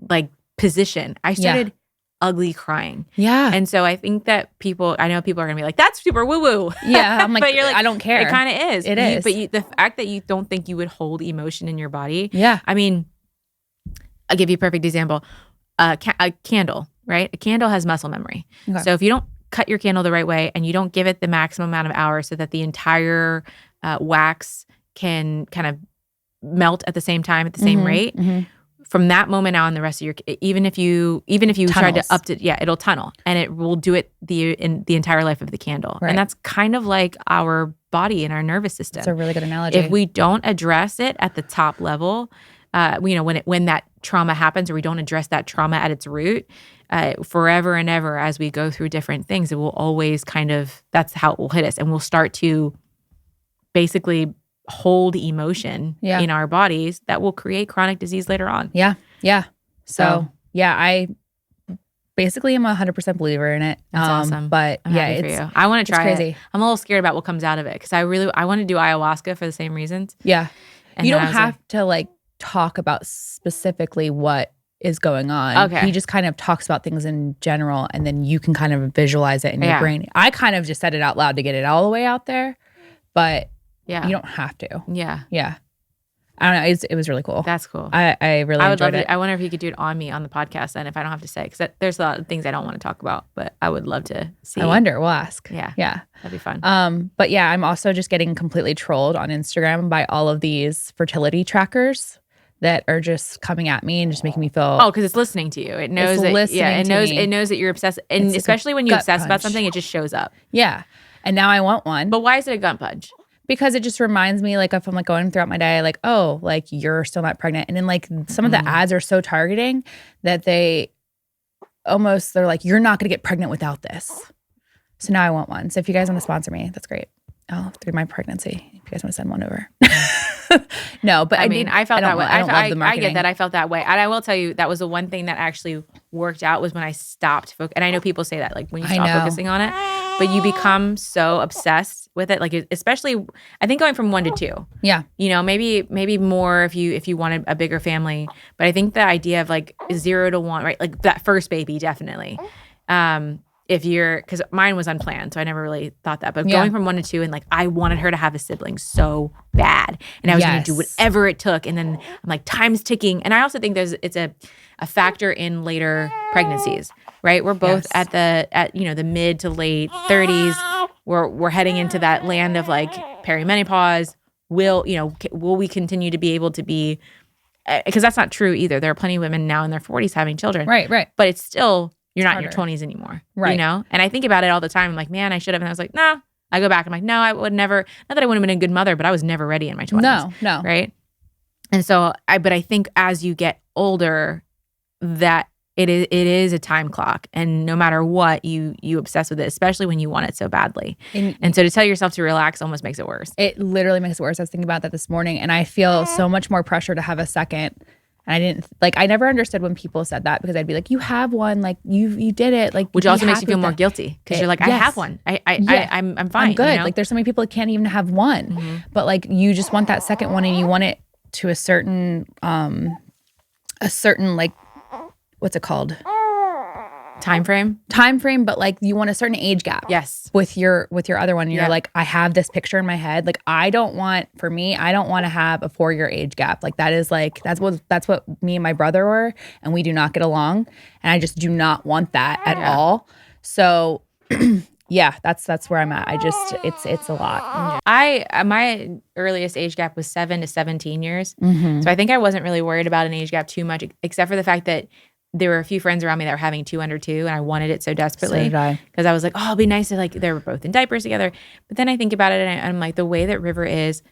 [SPEAKER 4] like position, I started ugly crying.
[SPEAKER 3] Yeah.
[SPEAKER 4] And so I think that I know people are gonna be like, that's super woo woo.
[SPEAKER 3] Yeah. I'm like,
[SPEAKER 4] but you're like,
[SPEAKER 3] I don't care.
[SPEAKER 4] It kind of is.
[SPEAKER 3] It is.
[SPEAKER 4] But the fact that you don't think you would hold emotion in your body.
[SPEAKER 3] Yeah.
[SPEAKER 4] I mean, I'll give you a perfect example. A candle, right? A candle has muscle memory.
[SPEAKER 3] Okay.
[SPEAKER 4] So if you don't cut your candle the right way and you don't give it the maximum amount of hours so that the entire wax can kind of melt at the same time at the same rate, from that moment on, the rest of your, even if you tried to up it, it'll tunnel, and it will do it in the entire life of the candle.
[SPEAKER 3] Right.
[SPEAKER 4] And that's kind of like our body and our nervous system.
[SPEAKER 3] That's a really good analogy.
[SPEAKER 4] If we don't address it at the top level, when that trauma happens, or we don't address that trauma at its root, forever and ever, as we go through different things, it will always that's how it will hit us, and we'll start to basically hold emotion in our bodies that will create chronic disease later on.
[SPEAKER 3] Yeah. Yeah. So I basically am a 100% believer in it.
[SPEAKER 4] That's awesome.
[SPEAKER 3] But
[SPEAKER 4] I'm happy for you. I want to try
[SPEAKER 3] crazy.
[SPEAKER 4] it. I'm a little scared about what comes out of it, because I want to do ayahuasca for the same reasons.
[SPEAKER 3] Yeah.
[SPEAKER 4] And
[SPEAKER 3] you
[SPEAKER 4] then
[SPEAKER 3] don't have to like talk about specifically what is going on.
[SPEAKER 4] Okay.
[SPEAKER 3] He just kind of talks about things in general, and then you can kind of visualize it in your brain. I kind of just said it out loud to get it all the way out there, but you don't have to.
[SPEAKER 4] Yeah.
[SPEAKER 3] Yeah. I don't know. It was really cool.
[SPEAKER 4] That's cool.
[SPEAKER 3] I really enjoyed it.
[SPEAKER 4] I wonder if you could do it on me on the podcast then, if I don't have to say, because there's a lot of things I don't want to talk about, but I would love to see.
[SPEAKER 3] I wonder. We'll ask.
[SPEAKER 4] Yeah.
[SPEAKER 3] Yeah.
[SPEAKER 4] That'd be fun.
[SPEAKER 3] But yeah, I'm also just getting completely trolled on Instagram by all of these fertility trackers that are just coming at me and just making me feel.
[SPEAKER 4] Oh, because it's listening to you. It knows it knows that you're obsessed, and
[SPEAKER 3] It's
[SPEAKER 4] especially when you obsess about something, it just shows up.
[SPEAKER 3] Yeah. And now I want one.
[SPEAKER 4] But why is it a gut punch?
[SPEAKER 3] Because it just reminds me, like, if I'm like going throughout my day, like, oh, like you're still not pregnant. And then like some of the ads are so targeting that they're like, you're not going to get pregnant without this. So now I want one. So if you guys want to sponsor me, that's great. Through my pregnancy, if you guys want to send one over. No, but
[SPEAKER 4] I felt that way.
[SPEAKER 3] I don't love the
[SPEAKER 4] I
[SPEAKER 3] marketing.
[SPEAKER 4] get that. I felt that way. And I will tell you, that was the one thing that actually worked out, was when I stopped and I know people say that, like, when you stop focusing on it, but you become so obsessed with it. Like, especially, I think going from 1 to 2. Yeah. You know, maybe more if you wanted a bigger family. But I think the idea of like 0 to 1, right? Like that first baby, definitely. Because mine was unplanned, so I never really thought that. But going from 1 to 2, and like, I wanted her to have a sibling so bad, and I was going to do whatever it took. And then I'm like, time's ticking. And I also think it's a factor in later pregnancies, right? We're both at the mid to late 30s. We're heading into that land of like perimenopause. Will we continue to be able to be? Because that's not true either. There are plenty of women now in their 40s having children, right? But it's still. You're not in your 20s anymore, right? You know? And I think about it all the time. I'm like, man, I should have. And I was like, no. I go back. I'm like, no, I would never. Not that I wouldn't have been a good mother, but I was never ready in my 20s. No. Right? And so, but I think as you get older, that it is a time clock. And no matter what, you obsess with it, especially when you want it so badly. And so to tell yourself to relax almost makes it worse.
[SPEAKER 3] It literally makes it worse. I was thinking about that this morning, and I feel so much more pressure to have a second. And I never understood when people said that, because I'd be like, you have one, like you did it, like,
[SPEAKER 4] which also makes you feel more guilty, because you're like, I have one, I'm fine,
[SPEAKER 3] I'm good.
[SPEAKER 4] You know?
[SPEAKER 3] Like, there's so many people that can't even have one, but like, you just want that second one, and you want it to a certain like, what's it called?
[SPEAKER 4] Time frame,
[SPEAKER 3] but like, you want a certain age gap.
[SPEAKER 4] Yes.
[SPEAKER 3] With your other one. And you're like, I have this picture in my head. Like, I don't want to have a 4-year age gap. Like, that is like, that's what me and my brother were, and we do not get along. And I just do not want that at all. So yeah, that's where I'm at. It's a lot.
[SPEAKER 4] My earliest age gap was 7 to 17 years. So I think I wasn't really worried about an age gap too much, except for the fact that there were a few friends around me that were having 2 under 2, and I wanted it so desperately. So did I. Because I was like, oh, it'd be nice to, like, they were both in diapers together. But then I think about it, and I'm like, the way that River is,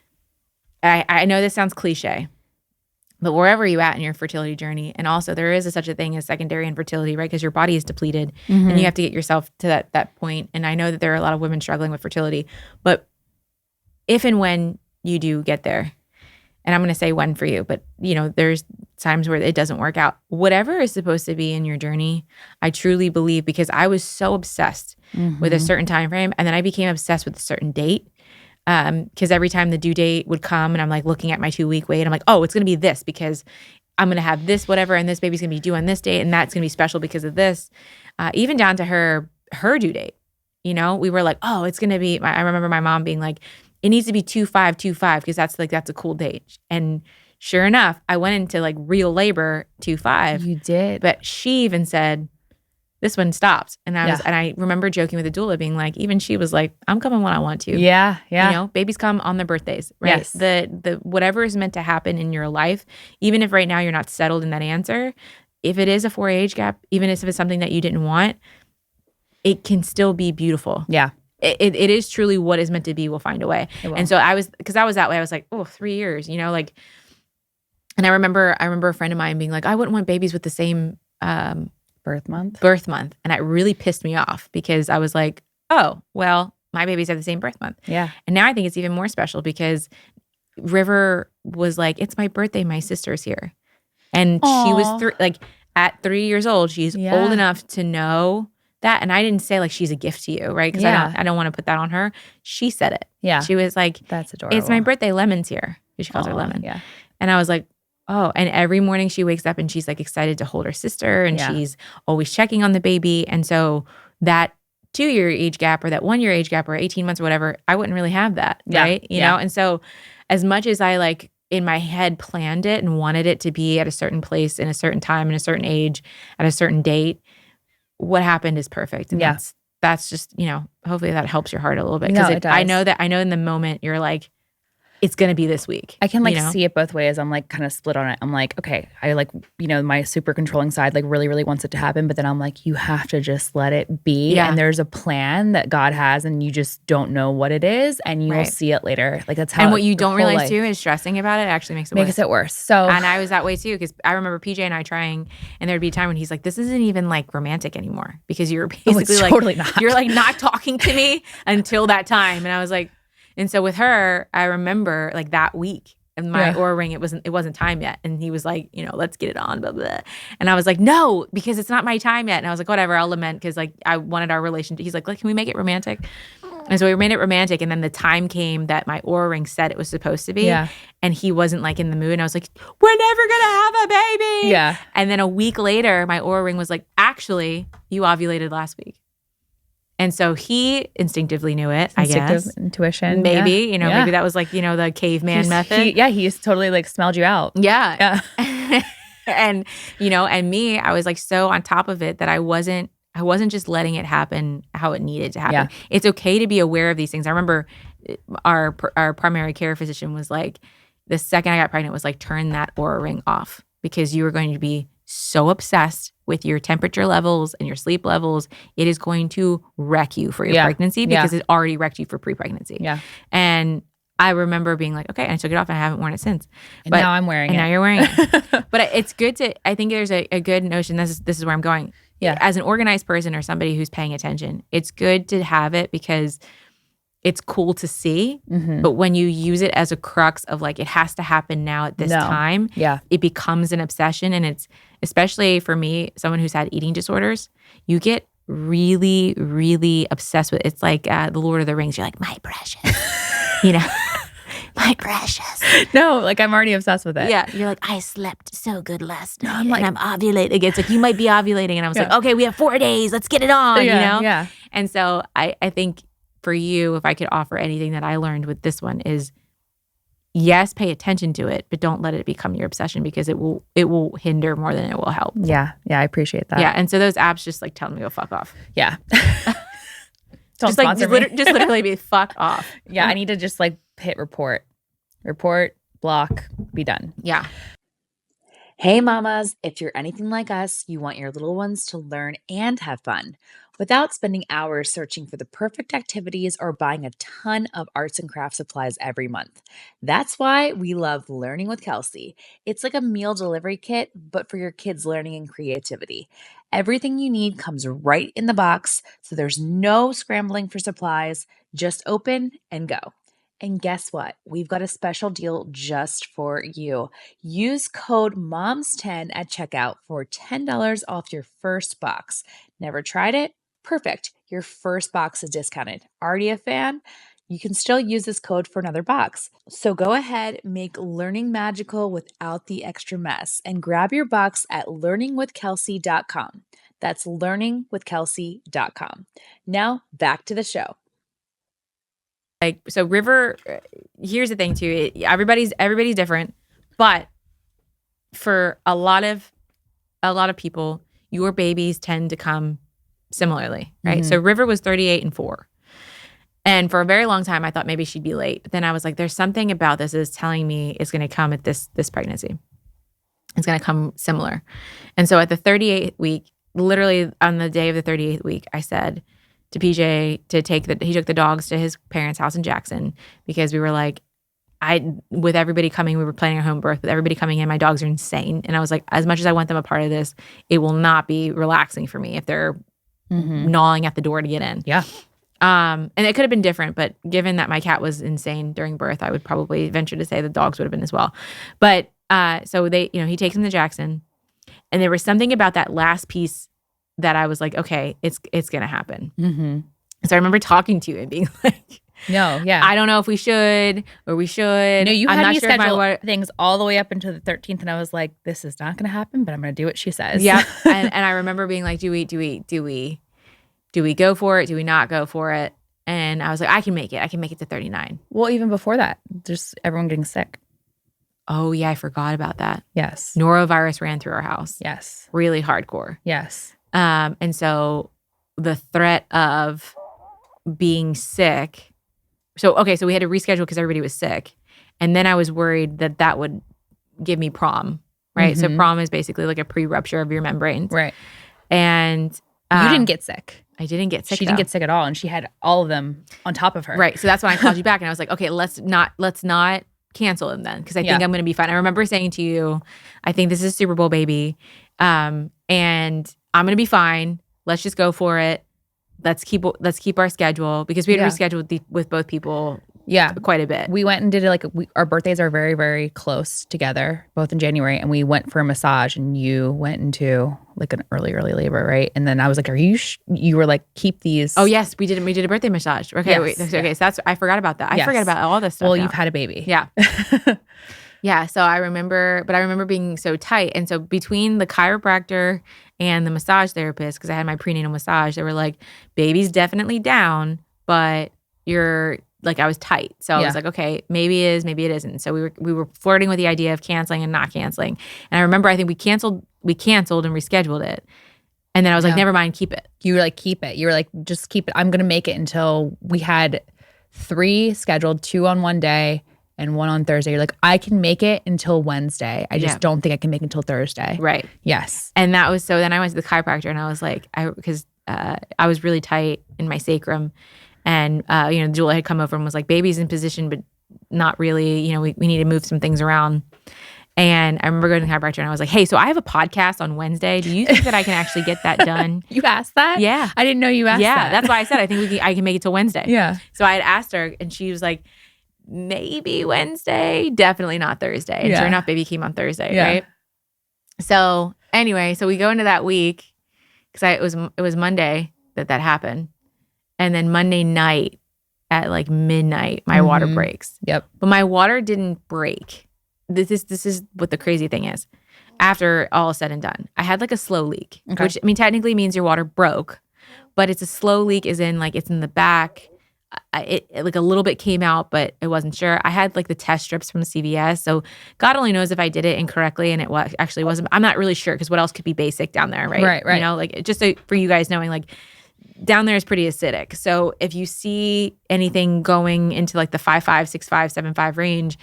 [SPEAKER 4] I know this sounds cliche, but wherever you're at in your fertility journey, and also there is such a thing as secondary infertility, right? Because your body is depleted, and you have to get yourself to that point. And I know that there are a lot of women struggling with fertility, but if and when you do get there, and I'm going to say when for you, but there's times where it doesn't work out. Whatever is supposed to be in your journey, I truly believe, because I was so obsessed with a certain time frame, and then I became obsessed with a certain date. Because every time the due date would come and I'm like looking at my 2-week wait, I'm like, oh, it's going to be this because I'm going to have this whatever, and this baby's going to be due on this date, and that's going to be special because of this. Even down to her due date. You know, we were like, oh, it's going to be, I remember my mom being like, it needs to be 2/5/25 because that's a cool date. And sure enough, I went into like real labor 2/5.
[SPEAKER 3] You did.
[SPEAKER 4] But she even said, this one stopped. And I remember joking with the doula being like, even she was like, I'm coming when I want to.
[SPEAKER 3] Yeah. Yeah.
[SPEAKER 4] You know, babies come on their birthdays, right?
[SPEAKER 3] Yes.
[SPEAKER 4] The whatever is meant to happen in your life, even if right now you're not settled in that answer, if it is a 4 age gap, even if it's something that you didn't want, it can still be beautiful.
[SPEAKER 3] Yeah.
[SPEAKER 4] It is truly what is meant to be will find a way. And so I was that way. I was like, oh, 3 years, you know, like, and I remember a friend of mine being like, I wouldn't want babies with the same
[SPEAKER 3] birth month.
[SPEAKER 4] And it really pissed me off because I was like, oh, well, my babies have the same birth month.
[SPEAKER 3] Yeah.
[SPEAKER 4] And now I think it's even more special because River was like, it's my birthday. My sister's here. And she was at 3 years old, she's old enough to know that. And I didn't say like she's a gift to you, right? Because I don't want to put that on her. She said it.
[SPEAKER 3] Yeah.
[SPEAKER 4] She was like,
[SPEAKER 3] that's adorable.
[SPEAKER 4] It's my birthday. Lemon's here. She calls her Lemon.
[SPEAKER 3] Yeah.
[SPEAKER 4] And I was like, oh. And every morning she wakes up and she's like excited to hold her sister, and she's always checking on the baby. And so that 2-year age gap or that 1-year age gap or 18 months or whatever, I wouldn't really have that, right? You know? And so as much as I like in my head planned it and wanted it to be at a certain place in a certain time in a certain age at a certain date, what happened is perfect. And that's just, you know, hopefully that helps your heart a little bit. Because I know in the moment you're like, it's going to be this week.
[SPEAKER 3] I can see it both ways. I'm like kind of split on it. I'm like, okay, I like, you know, my super controlling side like really, really wants it to happen. But then I'm like, you have to just let it be. Yeah. And there's a plan that God has and you just don't know what it is. And you will see it later. Like that's how.
[SPEAKER 4] And what you don't realize too is stressing about it actually makes it worse.
[SPEAKER 3] So.
[SPEAKER 4] And I was that way too. Because I remember PJ and I trying, and there'd be a time when he's like, this isn't even like romantic anymore. Because you're basically like,
[SPEAKER 3] totally not.
[SPEAKER 4] You're like not talking to me until that time. And I was like, and so with her, I remember like that week and my Oura ring, it wasn't time yet. And he was like, you know, let's get it on, blah, blah. And I was like, no, because it's not my time yet. And I was like, whatever, I'll lament because like I wanted our relationship. He's like, can we make it romantic? And so we made it romantic. And then the time came that my Oura ring said it was supposed to be. Yeah. And he wasn't like in the mood. And I was like, we're never going to have a baby.
[SPEAKER 3] Yeah.
[SPEAKER 4] And then a week later, my Oura ring was like, actually, you ovulated last week. And so he instinctively knew it, I guess.
[SPEAKER 3] Intuition.
[SPEAKER 4] Maybe, you know, maybe that was like, you know, the caveman method.
[SPEAKER 3] He's totally like smelled you out.
[SPEAKER 4] Yeah. And, you know, and me, I was like so on top of it that I wasn't just letting it happen how it needed to happen. Yeah. It's okay to be aware of these things. I remember our primary care physician was like, the second I got pregnant was like, turn that Oura ring off because you are going to be so obsessed with your temperature levels and your sleep levels, it is going to wreck you for your pregnancy because it already wrecked you for pre-pregnancy. Yeah. And I remember being like, okay, and I took it off and I haven't worn it since.
[SPEAKER 3] And now I'm wearing it.
[SPEAKER 4] And now you're wearing it. But it's good I think there's a good notion, this is where I'm going. Yeah. As an organized person or somebody who's paying attention, it's good to have it because it's cool to see, but when you use it as a crux of like, it has to happen now at this time, it becomes an obsession. And it's, especially for me, someone who's had eating disorders, you get really, really obsessed with it. It's like the Lord of the Rings. You're like, my precious, you know, my precious.
[SPEAKER 3] No, like I'm already obsessed with it.
[SPEAKER 4] Yeah. You're like, I slept so good last night and I'm ovulating. It's like, you might be ovulating. And I was like, okay, we have 4 days. Let's get it on, you know? Yeah. And so I think, for you, if I could offer anything that I learned with this one is, yes, pay attention to it, but don't let it become your obsession because it will hinder more than it will help.
[SPEAKER 3] Yeah. Yeah. I appreciate that.
[SPEAKER 4] Yeah. And so those apps just like tell me to go fuck off.
[SPEAKER 3] Yeah.
[SPEAKER 4] Don't sponsor me. Just literally be fuck off.
[SPEAKER 3] Yeah. I need to just like hit report, block, be done.
[SPEAKER 4] Yeah.
[SPEAKER 5] Hey mamas, if you're anything like us, you want your little ones to learn and have fun without spending hours searching for the perfect activities or buying a ton of arts and craft supplies every month. That's why we love Learning with Kelsey. It's like a meal delivery kit, but for your kids' learning and creativity. Everything you need comes right in the box, so there's no scrambling for supplies. Just open and go. And guess what? We've got a special deal just for you. Use code MOMS10 at checkout for $10 off your first box. Never tried it? Perfect. Your first box is discounted. Already a fan? You can still use this code for another box. So go ahead, make learning magical without the extra mess, and grab your box at learningwithkelsey.com. That's learningwithkelsey.com. Now back to the show.
[SPEAKER 4] Like, so River, here's the thing too. Everybody's different, but for a lot of people, your babies tend to come similarly, right?
[SPEAKER 3] Mm-hmm.
[SPEAKER 4] So River was 38 and 4. And for a very long time, I thought maybe she'd be late. But then I was like, there's something about this that's telling me it's going to come at this pregnancy. It's going to come similar. And so at the 38th week, literally on the day of the 38th week, I said to PJ he took the dogs to his parents' house in Jackson, because we were like, with everybody coming, we were planning a home birth, with everybody coming in, my dogs are insane. And I was like, as much as I want them a part of this, it will not be relaxing for me if they're gnawing at the door to get in.
[SPEAKER 3] Yeah.
[SPEAKER 4] And it could have been different, but given that my cat was insane during birth, I would probably venture to say the dogs would have been as well. But so he takes him to Jackson, and there was something about that last piece that I was like, okay, it's gonna happen.
[SPEAKER 3] Mm-hmm.
[SPEAKER 4] So I remember talking to you and being like,
[SPEAKER 3] no, yeah,
[SPEAKER 4] I don't know if we should or we should.
[SPEAKER 3] No, you
[SPEAKER 4] I'm
[SPEAKER 3] had
[SPEAKER 4] not
[SPEAKER 3] me
[SPEAKER 4] sure if
[SPEAKER 3] schedule things all the way up until the 13th, and I was like, this is not going to happen, but I'm going to do what she says.
[SPEAKER 4] Yeah, and I remember being like, do we go for it? Do we not go for it? And I was like, I can make it to 39.
[SPEAKER 3] Well, even before that, just everyone getting sick.
[SPEAKER 4] Oh yeah, I forgot about that.
[SPEAKER 3] Yes.
[SPEAKER 4] Norovirus ran through our house.
[SPEAKER 3] Yes.
[SPEAKER 4] Really hardcore.
[SPEAKER 3] Yes.
[SPEAKER 4] And so the threat of being sick. So we had to reschedule because everybody was sick. And then I was worried that would give me prom, right?
[SPEAKER 3] Mm-hmm.
[SPEAKER 4] So prom is basically like a pre-rupture of your membranes.
[SPEAKER 3] Right.
[SPEAKER 4] And
[SPEAKER 3] you didn't get sick.
[SPEAKER 4] I didn't get sick.
[SPEAKER 3] She didn't get sick at all, and she had all of them on top of her.
[SPEAKER 4] Right. So that's when I called you back, and I was like, okay, let's not cancel them then, because I think I'm going to be fine. I remember saying to you, I think this is a Super Bowl baby, and I'm going to be fine. Let's just go for it. Let's keep our schedule, because we had rescheduled with both people.
[SPEAKER 3] Yeah,
[SPEAKER 4] quite a bit.
[SPEAKER 3] We went and did it our birthdays are very, very close together, both in January, and we went for a massage, and you went into like an early labor, right? And then I was like, "Are you?" You were like, "Keep these."
[SPEAKER 4] Oh yes, we did a birthday massage. Okay,
[SPEAKER 3] yes.
[SPEAKER 4] wait. Okay, so I forgot about that. I forgot about all this stuff.
[SPEAKER 3] Well,
[SPEAKER 4] now.
[SPEAKER 3] you've had a baby.
[SPEAKER 4] Yeah. Yeah. So I remember being so tight, and so between the chiropractor and the massage therapist, because I had my prenatal massage, they were like, "Baby's definitely down, but you're." Like, I was tight. So I was like, okay, maybe it is, maybe it isn't. So we were flirting with the idea of canceling and not canceling. And I remember, I think we canceled and rescheduled it. And then I was like, never mind, keep it.
[SPEAKER 3] You were like, keep it. You were like, just keep it. I'm going to make it until we had 3 scheduled, 2 on one day and 1 on Thursday. You're like, I can make it until Wednesday. I just don't think I can make it until Thursday.
[SPEAKER 4] Right.
[SPEAKER 3] Yes.
[SPEAKER 4] And that was, so then I went to the chiropractor, and I was like, because I was really tight in my sacrum. And, Julia had come over and was like, baby's in position, but not really, we need to move some things around. And I remember going to the chiropractor, and I was like, hey, so I have a podcast on Wednesday. Do you think that I can actually get that done?
[SPEAKER 3] You asked that?
[SPEAKER 4] Yeah.
[SPEAKER 3] I didn't know you asked that.
[SPEAKER 4] Yeah, that's why I said, I think I can make it till Wednesday.
[SPEAKER 3] Yeah.
[SPEAKER 4] So I had asked her, and she was like, maybe Wednesday, definitely not Thursday. And sure enough, baby came on Thursday, right? So anyway, so we go into that week, because it was Monday that happened. And then Monday night at like midnight, my water breaks.
[SPEAKER 3] Yep.
[SPEAKER 4] But my water didn't break. This is what the crazy thing is. After all is said and done, I had like a slow leak, which technically means your water broke, but it's a slow leak, as in like it's in the back. It like a little bit came out, but it wasn't sure. I had like the test strips from CVS, so God only knows if I did it incorrectly, and it actually wasn't. I'm not really sure, because what else could be basic down there, right? Right. Like just so for you guys knowing, like, down there is pretty acidic. So if you see anything going into like the 5.5, 6.5, 7.5 range,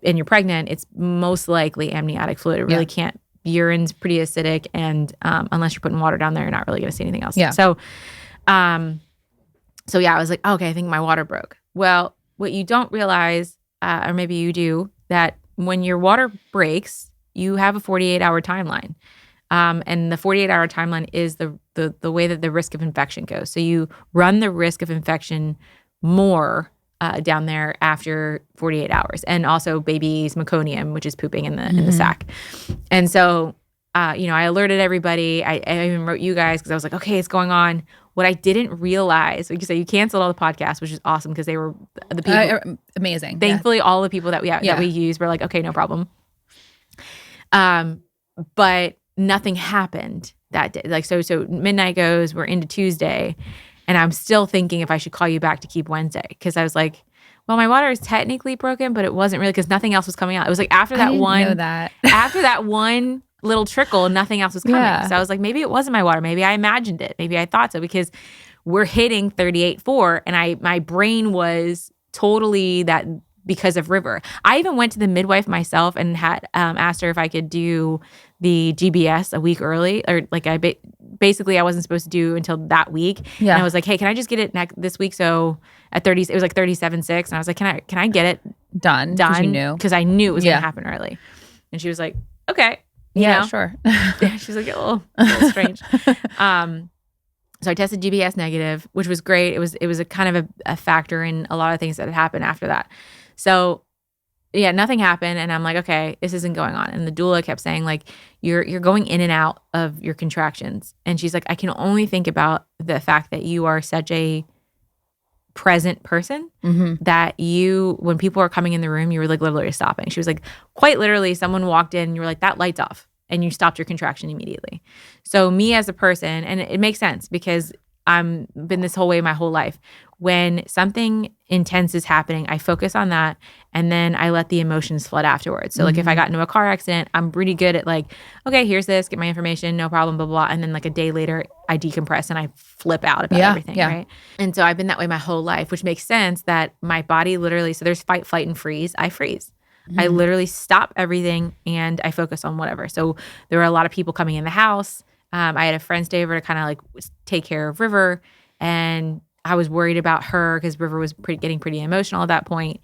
[SPEAKER 4] and you're pregnant, it's most likely amniotic fluid. It really can't. Urine's pretty acidic, and unless you're putting water down there, you're not really going to see anything else. Yeah. So, I was like, okay, I think my water broke. Well, what you don't realize, or maybe you do, that when your water breaks, you have a 48-hour timeline. And the 48-hour timeline is the way that the risk of infection goes. So you run the risk of infection more down there after 48 hours. And also baby's meconium, which is pooping in the sac. And so, I alerted everybody. I even wrote you guys because I was like, okay, it's going on. What I didn't realize, like you said, you canceled all the podcasts, which is awesome because they were the people.
[SPEAKER 3] Amazing.
[SPEAKER 4] Thankfully, all the people that we used were like, okay, no problem. But nothing happened that day. Like, so midnight goes, we're into Tuesday, and I'm still thinking if I should call you back to keep Wednesday. Because I was like, well, my water is technically broken, but it wasn't really because nothing else was coming out. It was like after that after that one little trickle, nothing else was coming. Yeah. So I was like, maybe it wasn't my water. Maybe I imagined it. Maybe I thought so because we're hitting 38.4 and my brain was totally that because of River. I even went to the midwife myself and had asked her if I could do the GBS a week early, or like basically I wasn't supposed to do until that week. Yeah. And I was like, hey, can I just get it this week? So at 30, it was like 37.6, and I was like, can I get it done? Because I knew it was going to happen early. And she was like, okay.
[SPEAKER 3] Sure.
[SPEAKER 4] Yeah, she's like, a little strange. So I tested GBS negative, which was great. It was a kind of a factor in a lot of things that had happened after that. So yeah, nothing happened, and I'm like, okay, this isn't going on. And the doula kept saying like, you're going in and out of your contractions, and she's like, I can only think about the fact that you are such a present person that when people are coming in the room, you were like literally stopping. She was like, quite literally, someone walked in and you were like, that light's off, and you stopped your contraction immediately. So me as a person, and it makes sense because I'm been this whole way my whole life. When something intense is happening, I focus on that, and then I let the emotions flood afterwards. So like if I got into a car accident, I'm pretty good at like, okay, here's this, get my information, no problem, blah, blah. And then like a day later, I decompress and I flip out about everything, right? And so I've been that way my whole life, which makes sense that my body literally, so there's fight, flight, and freeze. I freeze. I literally stop everything and I focus on whatever. So there were a lot of people coming in the house. I had a friend stay over to kind of like take care of River, and I was worried about her because River was getting pretty emotional at that point.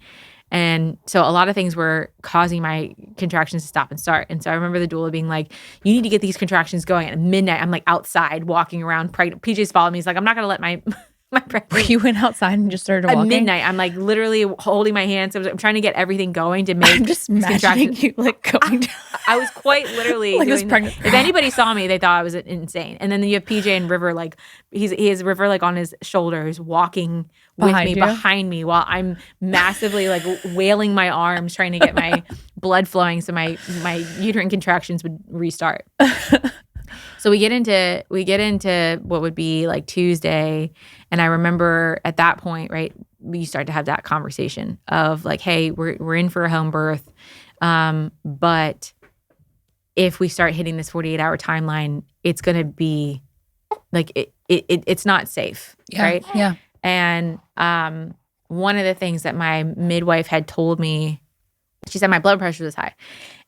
[SPEAKER 4] And so a lot of things were causing my contractions to stop and start. And so I remember the doula being like, you need to get these contractions going. At midnight, I'm like outside walking around pregnant. PJ's following me. He's like, I'm not going to let my
[SPEAKER 3] You went outside and just started walking?
[SPEAKER 4] At midnight, I'm like literally holding my hands. I'm trying to get everything going to make
[SPEAKER 3] I'm just imagining you like going down.
[SPEAKER 4] I was quite literally
[SPEAKER 3] like
[SPEAKER 4] doing that. If anybody saw me, they thought I was insane. And then you have PJ and River, like he has River like on his shoulders walking behind me while I'm massively like wailing my arms trying to get my blood flowing so my uterine contractions would restart. So we get into what would be like Tuesday, and I remember at that point, right, we start to have that conversation of like, hey, we're in for a home birth, but if we start hitting this 48-hour timeline, it's going to be like it's not safe, right?
[SPEAKER 3] Yeah.
[SPEAKER 4] And one of the things that my midwife had told me, she said my blood pressure was high,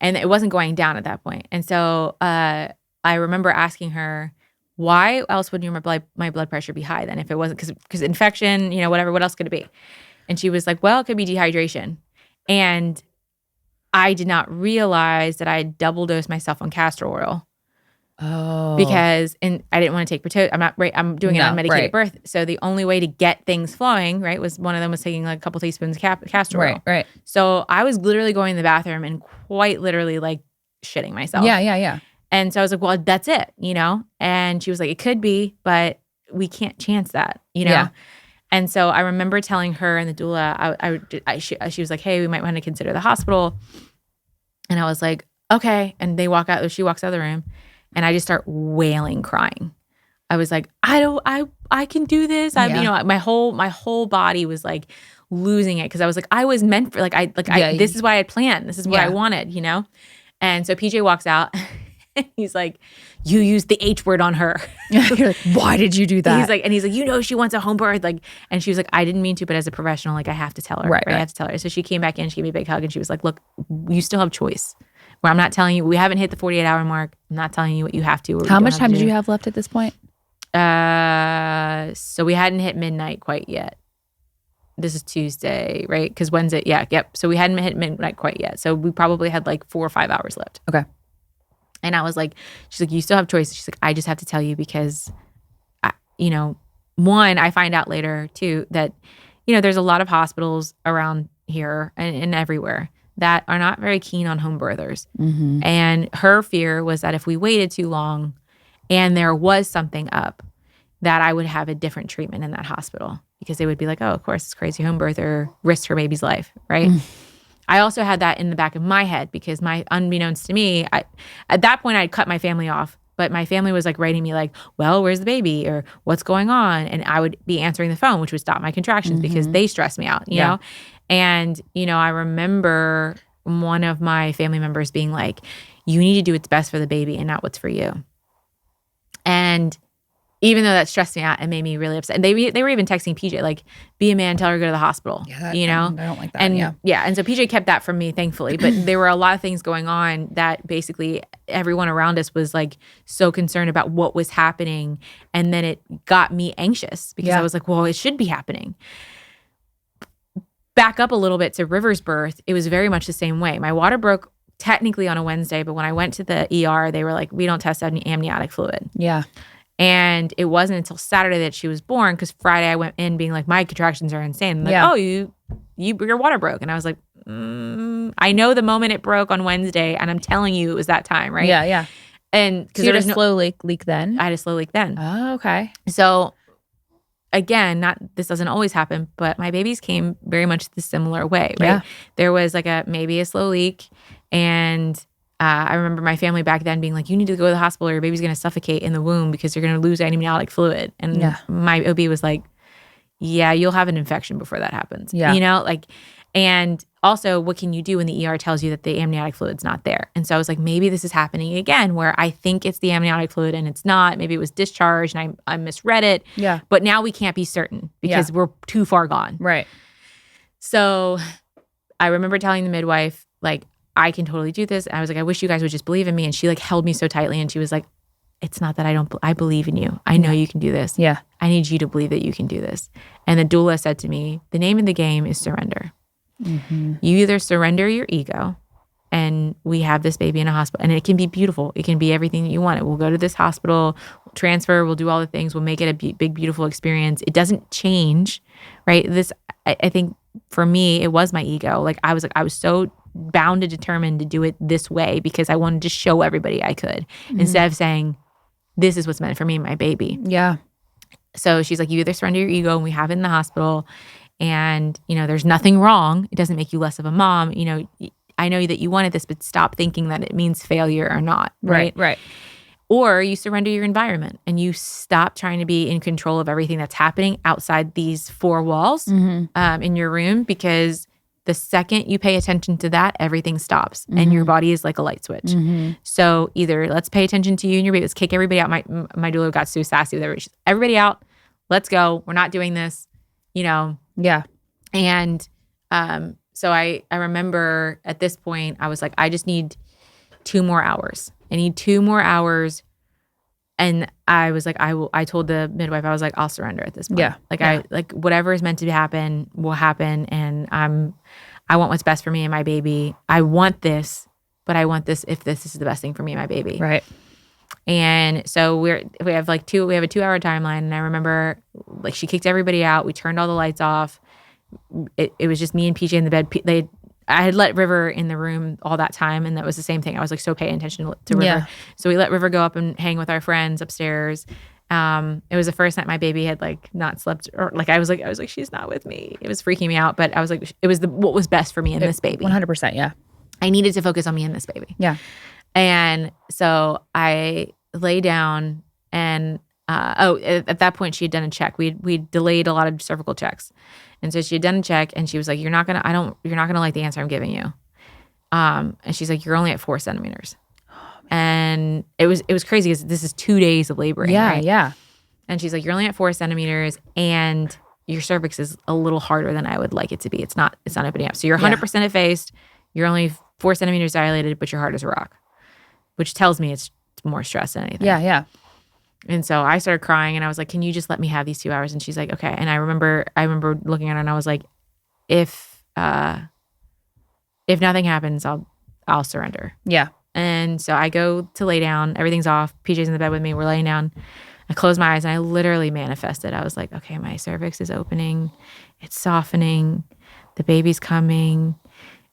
[SPEAKER 4] and it wasn't going down at that point, and so I remember asking her, why else would my blood pressure be high then if it wasn't because infection, whatever, what else could it be? And she was like, well, it could be dehydration. And I did not realize that I had double dosed myself on castor oil. Oh. Because I didn't want to take I'm doing an unmedicated birth. So the only way to get things flowing, right, was one of them was taking like a couple teaspoons of castor oil.
[SPEAKER 3] Right.
[SPEAKER 4] So I was literally going in the bathroom and quite literally like shitting myself.
[SPEAKER 3] Yeah.
[SPEAKER 4] And so I was like, well, that's it, And she was like, it could be, but we can't chance that, Yeah. And so I remember telling her and the doula, she was like, hey, we might want to consider the hospital. And I was like, okay. And she walks out of the room, and I just start wailing, crying. I was like, I can do this. My whole body was like losing it because I was like, I was meant for this is what I had planned. This is what I wanted, And so PJ walks out. He's like, you used the H word on her.
[SPEAKER 3] You're like, why did you do that?
[SPEAKER 4] He's like, she wants a home birth. Like, and she was like, I didn't mean to, but as a professional, like I have to tell her. Right. I have to tell her. So she came back in, she gave me a big hug, and she was like, look, you still have choice. Where I'm not telling you, we haven't hit the 48-hour mark. I'm not telling you what you have to.
[SPEAKER 3] How much time did you have left at this point?
[SPEAKER 4] So we hadn't hit midnight quite yet. This is Tuesday, right? Because Wednesday, yep. So we hadn't hit midnight quite yet. So we probably had like 4 or 5 hours left.
[SPEAKER 3] Okay.
[SPEAKER 4] And I was like, she's like, you still have choice. She's like, I just have to tell you because, one, I find out later too that there's a lot of hospitals around here and everywhere that are not very keen on home birthers.
[SPEAKER 3] Mm-hmm.
[SPEAKER 4] And her fear was that if we waited too long and there was something up, that I would have a different treatment in that hospital because they would be like, oh, of course, this crazy home birther risked her baby's life, right? I also had that in the back of my head because unbeknownst to me, at that point I'd cut my family off, but my family was like writing me like, well, where's the baby or what's going on? And I would be answering the phone, which would stop my contractions because they stressed me out, you know? And, I remember one of my family members being like, you need to do what's best for the baby and not what's for you. And even though that stressed me out, it made me really upset. And they were even texting PJ, like, be a man, tell her to go to the hospital,
[SPEAKER 3] I don't like that.
[SPEAKER 4] And and so PJ kept that from me, thankfully. But there were a lot of things going on that basically everyone around us was like so concerned about what was happening. And then it got me anxious because I was like, well, it should be happening. Back up a little bit to River's birth, it was very much the same way. My water broke technically on a Wednesday, but when I went to the ER, they were like, we don't test any amniotic fluid.
[SPEAKER 3] Yeah.
[SPEAKER 4] And it wasn't until Saturday that she was born because Friday I went in being like, my contractions are insane. Like, oh, your water broke. And I was like, I know the moment it broke on Wednesday and I'm telling you it was that time, right?
[SPEAKER 3] Yeah.
[SPEAKER 4] And because
[SPEAKER 3] you had a slow leak then?
[SPEAKER 4] I had a slow leak then.
[SPEAKER 3] Oh, okay.
[SPEAKER 4] So again, this doesn't always happen, but my babies came very much the similar way, right?
[SPEAKER 3] Yeah.
[SPEAKER 4] There was like maybe a slow leak. And I remember my family back then being like, you need to go to the hospital or your baby's going to suffocate in the womb because you're going to lose amniotic fluid. And my OB was like, yeah, you'll have an infection before that happens.
[SPEAKER 3] Yeah.
[SPEAKER 4] And also what can you do when the ER tells you that the amniotic fluid's not there? And so I was like, maybe this is happening again where I think it's the amniotic fluid and it's not. Maybe it was discharged and I misread it.
[SPEAKER 3] Yeah.
[SPEAKER 4] But now we can't be certain because we're too far gone.
[SPEAKER 3] Right.
[SPEAKER 4] So I remember telling the midwife, like, I can totally do this. I was like, I wish you guys would just believe in me. And she like held me so tightly and she was like, it's not that I believe in you. I know you can do this.
[SPEAKER 3] Yeah.
[SPEAKER 4] I need you to believe that you can do this. And the doula said to me, the name of the game is surrender.
[SPEAKER 3] Mm-hmm.
[SPEAKER 4] You either surrender your ego and we have this baby in a hospital and it can be beautiful. It can be everything that you want. We'll go to this hospital, we'll transfer, we'll do all the things. We'll make it a big, beautiful experience. It doesn't change, right? I think for me, it was my ego. Like I was so bound and determined to do it this way because I wanted to show everybody I could instead of saying, this is what's meant for me and my baby.
[SPEAKER 3] Yeah.
[SPEAKER 4] So she's like, you either surrender your ego and we have it in the hospital and, there's nothing wrong. It doesn't make you less of a mom. I know that you wanted this, but stop thinking that it means failure or not. Right.
[SPEAKER 3] Right.
[SPEAKER 4] Or you surrender your environment and you stop trying to be in control of everything that's happening outside these four walls in your room because the second you pay attention to that, everything stops and your body is like a light switch.
[SPEAKER 3] Mm-hmm.
[SPEAKER 4] So either let's pay attention to you and your baby. Let's kick everybody out. My doula got so sassy with everybody. Everybody out. Let's go. We're not doing this, Yeah. And so I remember at this point, I was like, I just need 2 more hours. I need 2 more hours. And I was like, I told the midwife, I was like, I'll surrender at this point.
[SPEAKER 3] Yeah.
[SPEAKER 4] I whatever is meant to happen will happen. And I want what's best for me and my baby. I want this, but I want this if this is the best thing for me and my baby.
[SPEAKER 3] Right.
[SPEAKER 4] And so we have a 2-hour timeline. And I remember like she kicked everybody out. We turned all the lights off. It was just me and PJ in the bed. I had let River in the room all that time, and that was the same thing. I was like so paying attention to River.
[SPEAKER 3] Yeah.
[SPEAKER 4] So we let River go up and hang with our friends upstairs. It was the first night my baby had like not slept, or like I was like she's not with me. It was freaking me out, but I was like it was what was best for me and this baby.
[SPEAKER 3] 100%. Yeah.
[SPEAKER 4] I needed to focus on me and this baby.
[SPEAKER 3] Yeah.
[SPEAKER 4] And so I lay down and at that point she had done a check. We delayed a lot of cervical checks. And so she had done a check and she was like, you're not going to like the answer I'm giving you. And she's like, you're only at 4 centimeters. And it was crazy because this is 2 days of laboring.
[SPEAKER 3] Yeah.
[SPEAKER 4] Right?
[SPEAKER 3] Yeah.
[SPEAKER 4] And she's like, you're only at 4 centimeters and your cervix is a little harder than I would like it to be. It's not opening up. So you're 100% effaced. You're only 4 centimeters dilated, but your heart is a rock, which tells me it's more stress than anything.
[SPEAKER 3] Yeah. Yeah.
[SPEAKER 4] And so I started crying and I was like, can you just let me have these 2 hours? And she's like, okay. And I remember looking at her and I was like, if nothing happens, I'll surrender.
[SPEAKER 3] Yeah.
[SPEAKER 4] And so I go to lay down, everything's off. PJ's in the bed with me. We're laying down. I closed my eyes and I literally manifested. I was like, okay, my cervix is opening. It's softening. The baby's coming.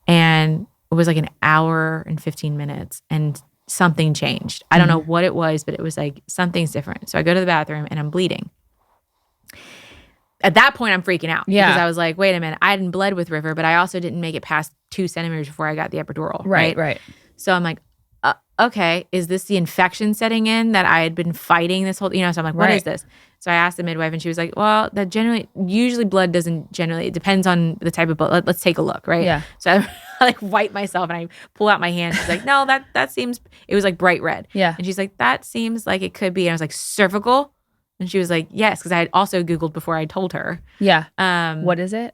[SPEAKER 4] And it was like an hour and 15 minutes and something changed. I don't know what it was, but it was like something's different. So I go to the bathroom and I'm bleeding. At that point, I'm freaking out because I was like, wait a minute. I hadn't bled with River, but I also didn't make it past 2 centimeters before I got the epidural.
[SPEAKER 3] Right.
[SPEAKER 4] So I'm like, okay, is this the infection setting in that I had been fighting this whole, so I'm like, what is this? So I asked the midwife and she was like, well, usually blood doesn't generally, it depends on the type of blood. Let's take a look, right?
[SPEAKER 3] Yeah.
[SPEAKER 4] So I like wipe myself and I pull out my hand. She's like, no, that seems, it was like bright red.
[SPEAKER 3] Yeah.
[SPEAKER 4] And she's like, that seems like it could be. And I was like, cervical? And she was like, yes, because I had also Googled before I told her.
[SPEAKER 3] Yeah. What is it?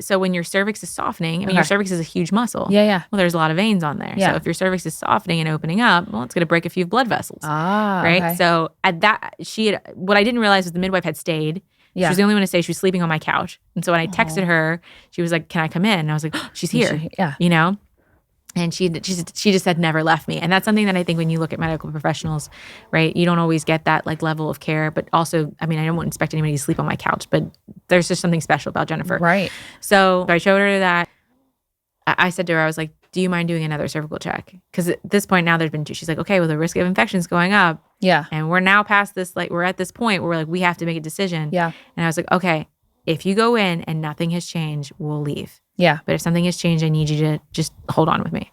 [SPEAKER 4] So when your cervix is softening, your cervix is a huge muscle.
[SPEAKER 3] Yeah.
[SPEAKER 4] Well, there's a lot of veins on there.
[SPEAKER 3] Yeah.
[SPEAKER 4] So if your cervix is softening and opening up, well, it's going to break a few blood vessels. Right.
[SPEAKER 3] Okay.
[SPEAKER 4] So at that, what I didn't realize was the midwife had stayed.
[SPEAKER 3] Yeah.
[SPEAKER 4] She was the only one to stay. She was sleeping on my couch. And so when I texted her, she was like, can I come in? And I was like, oh, she's here.
[SPEAKER 3] Yeah.
[SPEAKER 4] And she just had never left me. And that's something that I think when you look at medical professionals, right, you don't always get that like level of care. But also, I mean, I don't expect anybody to sleep on my couch, but there's just something special about Jennifer.
[SPEAKER 3] Right.
[SPEAKER 4] So I showed her that. I said to her, I was like, do you mind doing another cervical check? Because at this point now there's been 2. She's like, okay, well, the risk of infection is going up.
[SPEAKER 3] Yeah.
[SPEAKER 4] And we're now past this, like we're at this point where we're like, we have to make a decision.
[SPEAKER 3] Yeah.
[SPEAKER 4] And I was like, okay, if you go in and nothing has changed, we'll leave.
[SPEAKER 3] Yeah.
[SPEAKER 4] But if something has changed, I need you to just hold on with me.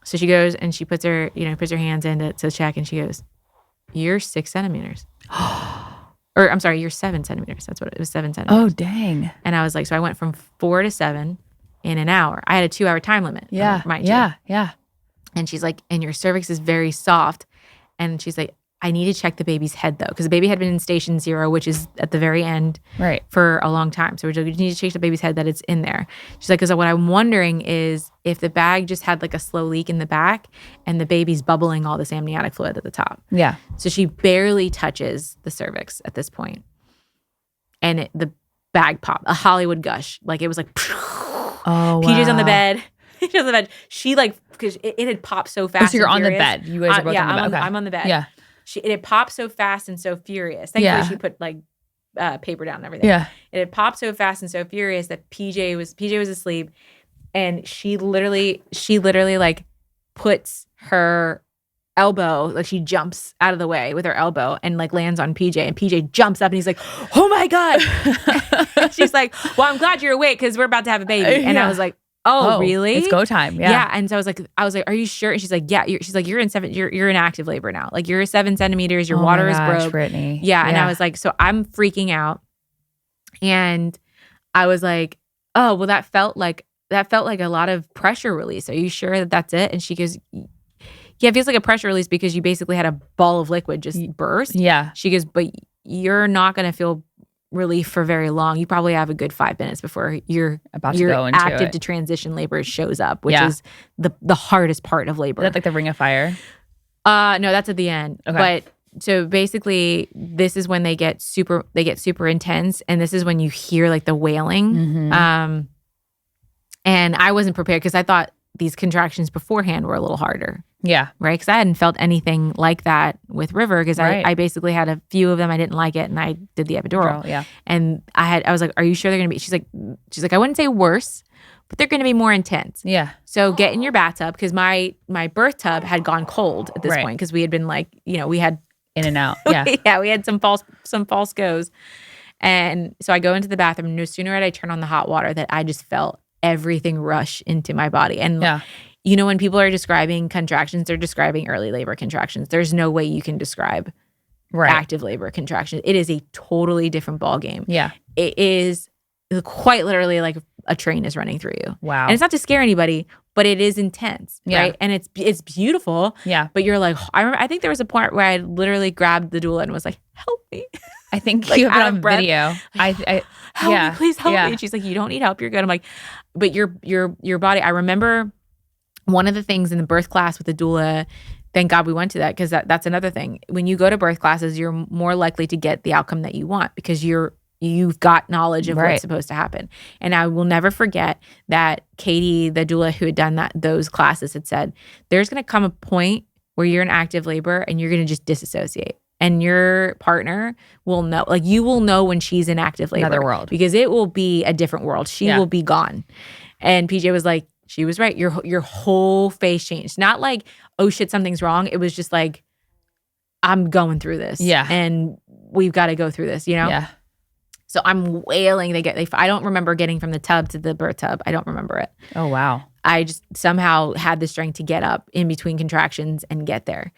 [SPEAKER 4] So she goes and she puts her hands in to check and she goes, you're 6 centimeters. Or I'm sorry, you're 7 centimeters. That's what it was, 7 centimeters.
[SPEAKER 3] Oh, dang.
[SPEAKER 4] And I was like, so I went from 4 to 7 in an hour. I had a 2-hour time limit.
[SPEAKER 3] Yeah.
[SPEAKER 4] Mind you.
[SPEAKER 3] Yeah.
[SPEAKER 4] And she's like, and your cervix is very soft. And she's like, I need to check the baby's head though, because the baby had been in station 0, which is at the very end,
[SPEAKER 3] right,
[SPEAKER 4] for a long time. So we need to check the baby's head that it's in there. She's like, because what I'm wondering is if the bag just had like a slow leak in the back and the baby's bubbling all this amniotic fluid at the top.
[SPEAKER 3] Yeah.
[SPEAKER 4] So she barely touches the cervix at this point. And the bag popped, a Hollywood gush. Like it was like,
[SPEAKER 3] oh,
[SPEAKER 4] PJ's
[SPEAKER 3] wow.
[SPEAKER 4] on the bed. PJ's on the bed. She like, because it had popped so fast.
[SPEAKER 3] Oh, so you're
[SPEAKER 4] and
[SPEAKER 3] on the
[SPEAKER 4] furious.
[SPEAKER 3] bed. You guys are both on the bed. Okay.
[SPEAKER 4] I'm on the bed.
[SPEAKER 3] Yeah.
[SPEAKER 4] It had popped so fast and so furious. Thankfully, she put like paper down and everything.
[SPEAKER 3] Yeah.
[SPEAKER 4] It had popped so fast and so furious that PJ was asleep, and she literally like puts her elbow, like she jumps out of the way with her elbow and like lands on PJ, and PJ jumps up and he's like, "Oh my god!" She's like, "Well, I'm glad you're awake because we're about to have a baby." And I was like, Oh, really?
[SPEAKER 3] It's go time. Yeah.
[SPEAKER 4] Yeah. And so I was like, are you sure? And she's like, yeah. She's like, you're in active labor now. Like you're 7 centimeters. Your water is broke.
[SPEAKER 3] Brittany.
[SPEAKER 4] Yeah. And I was like, so I'm freaking out. And I was like, oh, well, that felt like a lot of pressure release. Are you sure that that's it? And she goes, yeah, it feels like a pressure release because you basically had a ball of liquid just burst.
[SPEAKER 3] Yeah.
[SPEAKER 4] She goes, but you're not going to feel relief for very long. You probably have a good 5 minutes before you're
[SPEAKER 3] about to go into
[SPEAKER 4] active
[SPEAKER 3] it.
[SPEAKER 4] to transition labor shows up, which is the hardest part of labor.
[SPEAKER 3] Is that like the ring of fire?
[SPEAKER 4] No, that's at the end.
[SPEAKER 3] Okay.
[SPEAKER 4] But so basically this is when they get super intense, and this is when you hear like the wailing.
[SPEAKER 3] Mm-hmm.
[SPEAKER 4] And I wasn't prepared because I thought these contractions beforehand were a little harder.
[SPEAKER 3] Yeah.
[SPEAKER 4] Right. Because I hadn't felt anything like that with River because I basically had a few of them. I didn't like it, and I did the epidural.
[SPEAKER 3] Yeah.
[SPEAKER 4] And I was like, are you sure they're going to be? She's like, I wouldn't say worse, but they're going to be more intense.
[SPEAKER 3] Yeah.
[SPEAKER 4] So get in your bathtub, because my birth tub had gone cold at this point because we had been like, we had
[SPEAKER 3] in and out. Yeah.
[SPEAKER 4] yeah, we had some false goes. And so I go into the bathroom, and no sooner had I turned on the hot water that I just felt everything rush into my body. And when people are describing contractions, they're describing early labor contractions. There's no way you can describe active labor contractions. It is a totally different ballgame.
[SPEAKER 3] Yeah.
[SPEAKER 4] It is quite literally like a train is running through you.
[SPEAKER 3] Wow.
[SPEAKER 4] And it's not to scare anybody, but it is intense, right? And it's beautiful.
[SPEAKER 3] Yeah.
[SPEAKER 4] But you're like, I think there was a point where I literally grabbed the doula and was like, help me.
[SPEAKER 3] I think
[SPEAKER 4] like
[SPEAKER 3] you have it
[SPEAKER 4] out
[SPEAKER 3] on
[SPEAKER 4] of breath.
[SPEAKER 3] video.
[SPEAKER 4] Help me, please help me. And she's like, you don't need help. You're good. I'm like, but your body. I remember one of the things in the birth class with the doula. Thank God we went to that, because that's another thing. When you go to birth classes, you're more likely to get the outcome that you want because you've got knowledge of what's supposed to happen. And I will never forget that Katie, the doula who had done those classes, had said, there's going to come a point where you're in active labor and you're going to just disassociate. and your partner will know, like you will know when she's in active labor.
[SPEAKER 3] Another world.
[SPEAKER 4] Because it will be a different world. She will be gone. And PJ was like, she was right. Your whole face changed. Not like, oh shit, something's wrong. It was just like, I'm going through this. Yeah. And we've got to go through this, you know?
[SPEAKER 3] Yeah.
[SPEAKER 4] So I'm wailing. I don't remember getting from the tub to the birth tub. I don't remember it.
[SPEAKER 3] Oh, wow.
[SPEAKER 4] I just somehow had the strength to get up in between contractions and get there.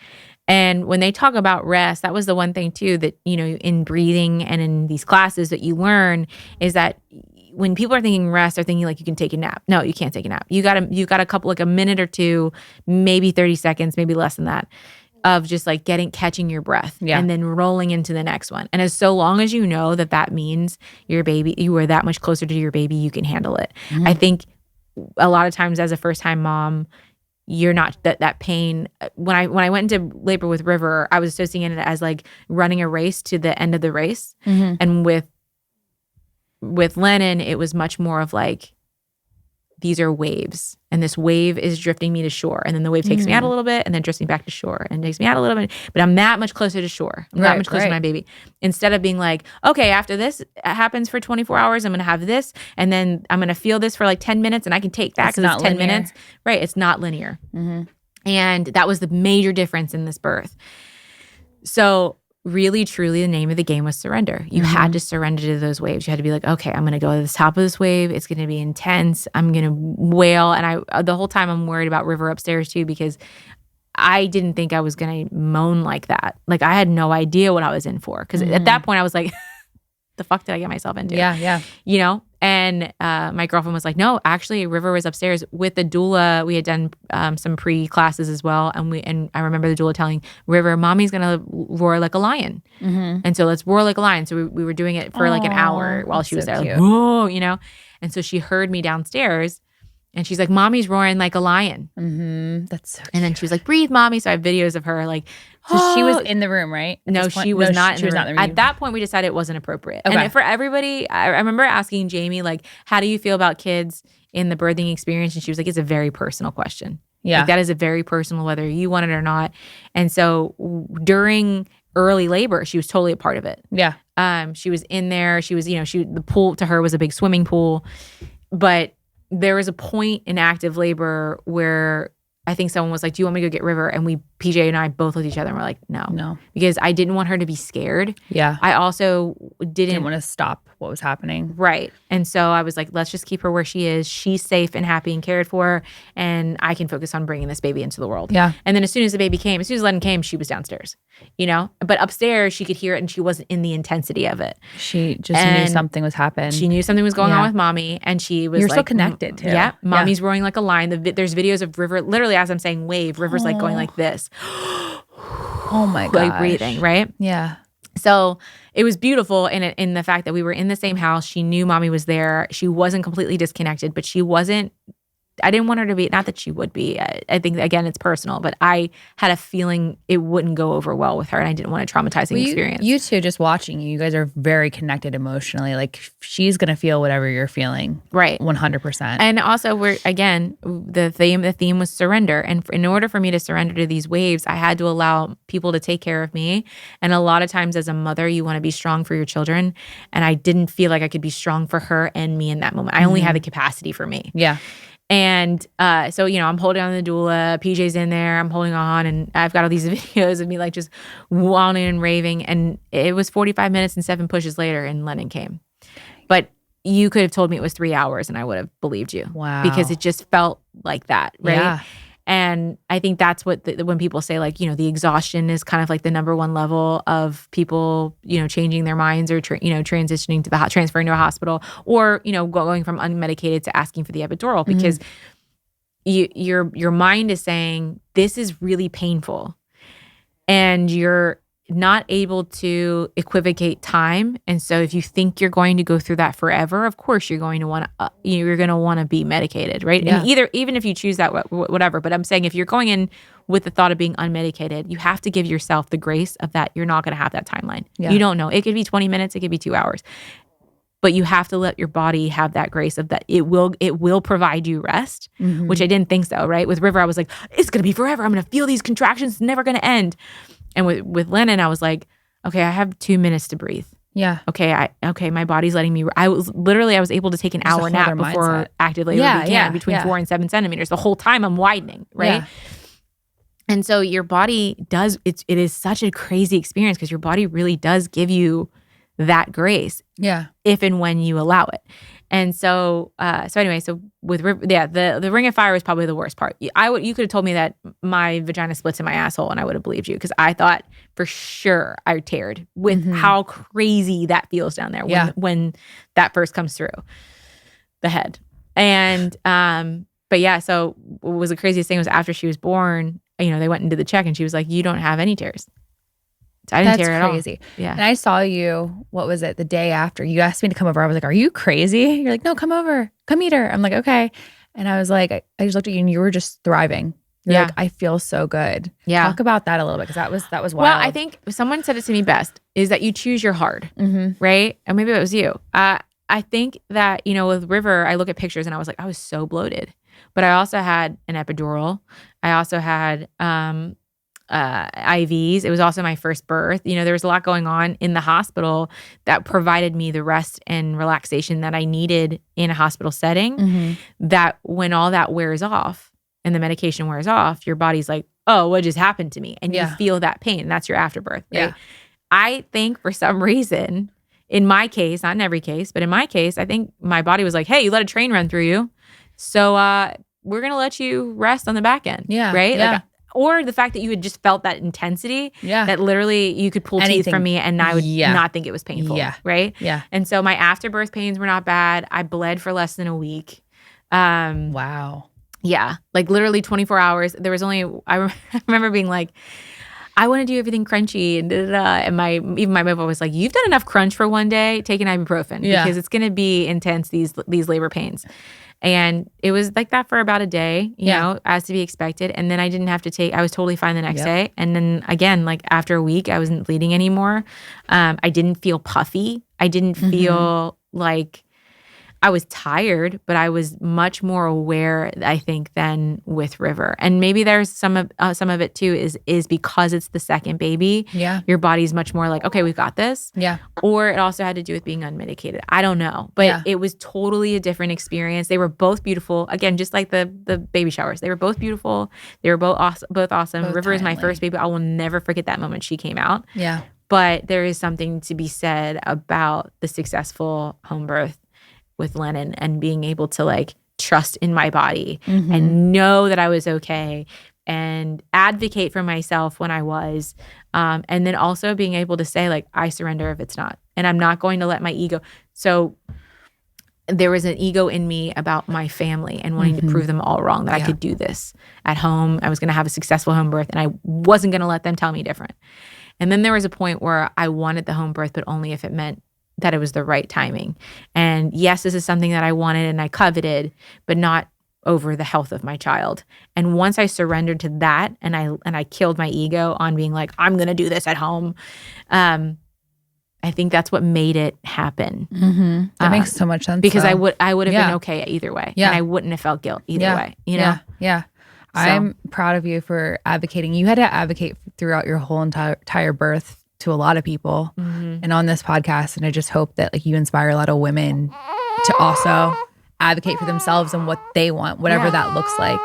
[SPEAKER 4] And when they talk about rest, that was the one thing too that, you know, in breathing and in these classes that you learn is that when people are thinking rest, they're thinking like you can take a nap. No, you can't take a nap. You got a couple, like a minute or two, maybe 30 seconds, maybe less than that, of just like catching your breath and then rolling into the next one. And as so long as you know that means your baby, you are that much closer to your baby, you can handle it. I think a lot of times as a first-time mom, you're not that pain. When I went into labor with River, I was associating it as like running a race to the end of the race. And with Lennon, it was much more of like, these are waves, and this wave is drifting me to shore, and then the wave takes me out a little bit and then drifts me back to shore and takes me out a little bit, but I'm that much closer to shore. I'm that much closer to my baby. Instead of being like, okay, after this happens for 24 hours, I'm going to have this, and then I'm going to feel this for like 10 minutes and I can take that because it's 10 minutes. Right. It's not linear. And that was the major difference in this birth. So really, truly, the name of the game was surrender. You had to surrender to those waves. You had to be like, okay, I'm going to go to the top of this wave. It's going to be intense. I'm going to wail. And the whole time I'm worried about River upstairs too, because I didn't think I was going to moan like that. Like I had no idea what I was in for. Because at that point I was like, the fuck did I get myself into?
[SPEAKER 3] Yeah.
[SPEAKER 4] You know? And my girlfriend was like, no, actually River was upstairs with the doula. We had done some pre-classes as well. And I remember the doula telling River, mommy's going to roar like a lion. And so let's roar like a lion. So we were doing it for like an hour while she was there. Like, whoa, you know? And so she heard me downstairs and she's like, mommy's roaring like a lion.
[SPEAKER 3] That's so cute.
[SPEAKER 4] And then she was like, breathe, mommy. So I have videos of her like,
[SPEAKER 3] so she was in the room, right?
[SPEAKER 4] No, she was not in the room. At that point, we decided it wasn't appropriate. Okay. And for everybody, I remember asking Jamie, like, how do you feel about kids in the birthing experience? And she was like, it's a very personal question. Yeah. Like, that is a very personal, whether you want it or not. And so during early labor, she was totally a part of it. Yeah. She was in there. She was, the pool to her was a big swimming pool. But there was a point in active labor where I think someone was like, do you want me to go get River? And PJ and I both looked at each other and were like, no. Because I didn't want her to be scared. Yeah. I also didn't
[SPEAKER 3] want to stop what was happening.
[SPEAKER 4] Right. And so I was like, let's just keep her where she is. She's safe and happy and cared for. And I can focus on bringing this baby into the world. Yeah. And then as soon as Lennon came, she was downstairs, But upstairs, she could hear it and she wasn't in the intensity of it.
[SPEAKER 3] She just knew something was happening.
[SPEAKER 4] She knew something was going on with mommy. And she was
[SPEAKER 3] You're so connected too.
[SPEAKER 4] Yeah. Mommy's roaring like a lion. There's videos of River, literally as I'm saying wave, River's like going like this.
[SPEAKER 3] Oh my gosh.
[SPEAKER 4] Like breathing, right?
[SPEAKER 3] Yeah.
[SPEAKER 4] So it was beautiful in the fact that we were in the same house. She knew mommy was there. She wasn't completely disconnected, but I didn't want her to be, not that she would be. I think, again, it's personal, but I had a feeling it wouldn't go over well with her, and I didn't want a traumatizing experience.
[SPEAKER 3] You two, just watching you guys are very connected emotionally. Like, she's going to feel whatever you're feeling. Right. 100%.
[SPEAKER 4] And also, the theme was surrender. And in order for me to surrender to these waves, I had to allow people to take care of me. And a lot of times as a mother, you want to be strong for your children. And I didn't feel like I could be strong for her and me in that moment. I only had the capacity for me. Yeah. And so, I'm holding on to the doula, PJ's in there, I'm holding on, and I've got all these videos of me like just wailing and raving. And it was 45 minutes and 7 pushes later, and Lennon came. But you could have told me it was 3 hours and I would have believed you. Wow. Because it just felt like that, right? Yeah. And I think that's what when people say like, the exhaustion is kind of like the number one level of people, changing their minds or, transitioning to transferring to a hospital, or, going from unmedicated to asking for the epidural, because your mind is saying this is really painful and you're not able to equivocate time. And so if you think you're going to go through that forever, of course you're going to want to be medicated, right? Yeah. And even if you choose that, whatever. But I'm saying if you're going in with the thought of being unmedicated, you have to give yourself the grace of that. You're not going to have that timeline. Yeah. You don't know. It could be 20 minutes. It could be 2 hours. But you have to let your body have that grace of that. It will provide you rest, which I didn't think so, right? With River, I was like, it's going to be forever. I'm going to feel these contractions. It's never going to end. And with Lennon, I was like, okay, I have 2 minutes to breathe.
[SPEAKER 3] Yeah.
[SPEAKER 4] Okay, my body's letting me. I was able to take an hour nap before active labor began, between 4 and 7 centimeters. The whole time I'm widening, right?
[SPEAKER 3] Yeah.
[SPEAKER 4] And so your body does. It is such a crazy experience because your body really does give you that grace.
[SPEAKER 3] Yeah.
[SPEAKER 4] If and when you allow it. And so, anyway, with the ring of fire was probably the worst part. You could have told me that my vagina splits in my asshole, and I would have believed you because I thought for sure I teared with how crazy that feels down there when that first comes through the head. And but yeah, so what was the craziest thing was after she was born, they went into the check, and she was like, "You don't have any tears." So I didn't tear at all. That's crazy. Yeah.
[SPEAKER 3] And I saw you, what was it, the day after. You asked me to come over. I was like, are you crazy? You're like, no, come over. Come meet her. I'm like, okay. And I was like, I just looked at you and you were just thriving. You're like, I feel so good.
[SPEAKER 4] Yeah.
[SPEAKER 3] Talk about that a little bit because that was wild.
[SPEAKER 4] Well, I think someone said it to me best is that you choose your hard, right? And maybe it was you. I think that, with River, I look at pictures and I was like, I was so bloated. But I also had an epidural. I also had IVs. It was also my first birth. There was a lot going on in the hospital that provided me the rest and relaxation that I needed in a hospital setting. That when all that wears off and the medication wears off, your body's like, oh, what just happened to me? And you feel that pain. And that's your afterbirth. Right? Yeah. I think for some reason, in my case, not in every case, but in my case, I think my body was like, hey, you let a train run through you. So we're going to let you rest on the back end.
[SPEAKER 3] Yeah.
[SPEAKER 4] Right?
[SPEAKER 3] Yeah.
[SPEAKER 4] Or the fact that you had just felt that intensity that literally you could pull teeth from me and I would not think it was painful. Yeah. Right?
[SPEAKER 3] Yeah.
[SPEAKER 4] And so my afterbirth pains were not bad. I bled for less than a week.
[SPEAKER 3] Wow.
[SPEAKER 4] Yeah. Like literally 24 hours. There was only, I remember being like, I want to do everything crunchy and And even my mother was like, you've done enough crunch for one day, take an ibuprofen because it's going to be intense, these labor pains. And it was like that for about a day, you know, as to be expected. And then I didn't have to I was totally fine the next day. And then again, like after a week, I wasn't bleeding anymore. I didn't feel puffy. I didn't feel like I was tired, but I was much more aware, I think, than with River. And maybe there's some of it too is because it's the second baby. Yeah, your body's much more like, okay, we've got this. Yeah. Or it also had to do with being unmedicated. I don't know, but it was totally a different experience. They were both beautiful. Again, just like the baby showers, they were both beautiful. They were both awesome. River timely. Is my first baby. I will never forget that moment she came out. Yeah. But there is something to be said about the successful home birth with Lennon and being able to like trust in my body and know that I was okay and advocate for myself when I was. And then also being able to say like, I surrender if it's not, and I'm not going to let my ego. So there was an ego in me about my family and wanting to prove them all wrong, that I could do this at home. I was going to have a successful home birth and I wasn't going to let them tell me different. And then there was a point where I wanted the home birth, but only if it meant that it was the right timing. And yes, this is something that I wanted and I coveted, but not over the health of my child. And once I surrendered to that and I killed my ego on being like, I'm going to do this at home, I think that's what made it happen.
[SPEAKER 3] That makes so much sense.
[SPEAKER 4] Because I would have been okay either way. Yeah. And I wouldn't have felt guilt either way, you know?
[SPEAKER 3] Yeah. So. I'm proud of you for advocating. You had to advocate throughout your whole entire birth to a lot of people and on this podcast. And I just hope that like you inspire a lot of women to also advocate for themselves and what they want, whatever that looks like.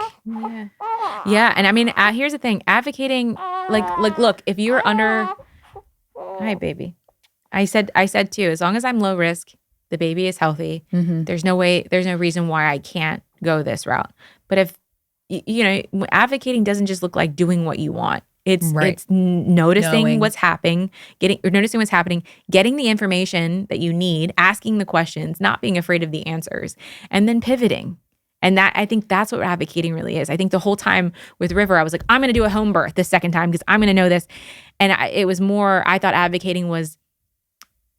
[SPEAKER 4] Yeah. And I mean, here's the thing, advocating, like, look, if you're under, hi baby. I said too, as long as I'm low risk, the baby is healthy. There's no reason why I can't go this route. But if, advocating doesn't just look like doing what you want. It's noticing what's happening, getting the information that you need, asking the questions, not being afraid of the answers, and then pivoting. And that, I think that's what advocating really is. I think the whole time with River, I was like, I'm going to do a home birth this second time because I'm going to know this. And it was more, I thought advocating was,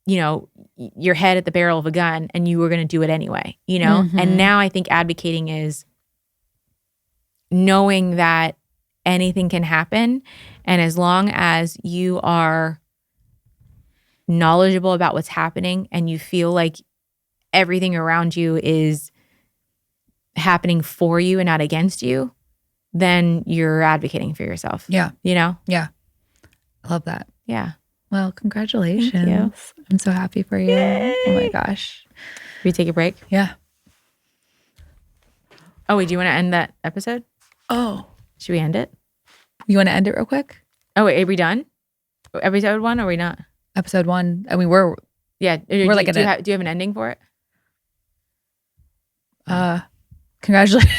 [SPEAKER 4] your head at the barrel of a gun and you were going to do it anyway, And now I think advocating is knowing that anything can happen. And as long as you are knowledgeable about what's happening and you feel like everything around you is happening for you and not against you, then you're advocating for yourself.
[SPEAKER 3] Yeah.
[SPEAKER 4] Yeah.
[SPEAKER 3] I love that.
[SPEAKER 4] Yeah.
[SPEAKER 3] Well, congratulations.
[SPEAKER 4] Thank you.
[SPEAKER 3] I'm so happy for you.
[SPEAKER 4] Yay.
[SPEAKER 3] Oh my gosh.
[SPEAKER 4] Should we take a break?
[SPEAKER 3] Yeah.
[SPEAKER 4] Oh, wait, do you want to end that episode?
[SPEAKER 3] Oh.
[SPEAKER 4] Should we end it?
[SPEAKER 3] You want to end it real quick?
[SPEAKER 4] Oh, wait, are we done? Episode 1, or are we not?
[SPEAKER 3] Episode 1. I mean, we're
[SPEAKER 4] We're
[SPEAKER 3] like
[SPEAKER 4] do you have an ending for it?
[SPEAKER 3] congratulations.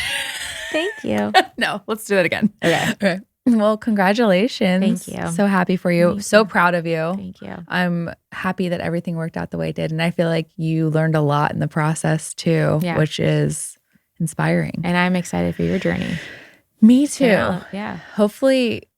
[SPEAKER 4] Thank you.
[SPEAKER 3] No, let's do that again.
[SPEAKER 4] Okay.
[SPEAKER 3] Well, congratulations.
[SPEAKER 4] Thank you.
[SPEAKER 3] So happy for you.
[SPEAKER 4] Thank
[SPEAKER 3] So
[SPEAKER 4] you.
[SPEAKER 3] proud of you.
[SPEAKER 4] Thank you.
[SPEAKER 3] I'm happy that everything worked out the way it did. And I feel like you learned a lot in the process too, which is inspiring.
[SPEAKER 4] And I'm excited for your journey.
[SPEAKER 3] Me too.
[SPEAKER 4] Yeah.
[SPEAKER 3] Hopefully,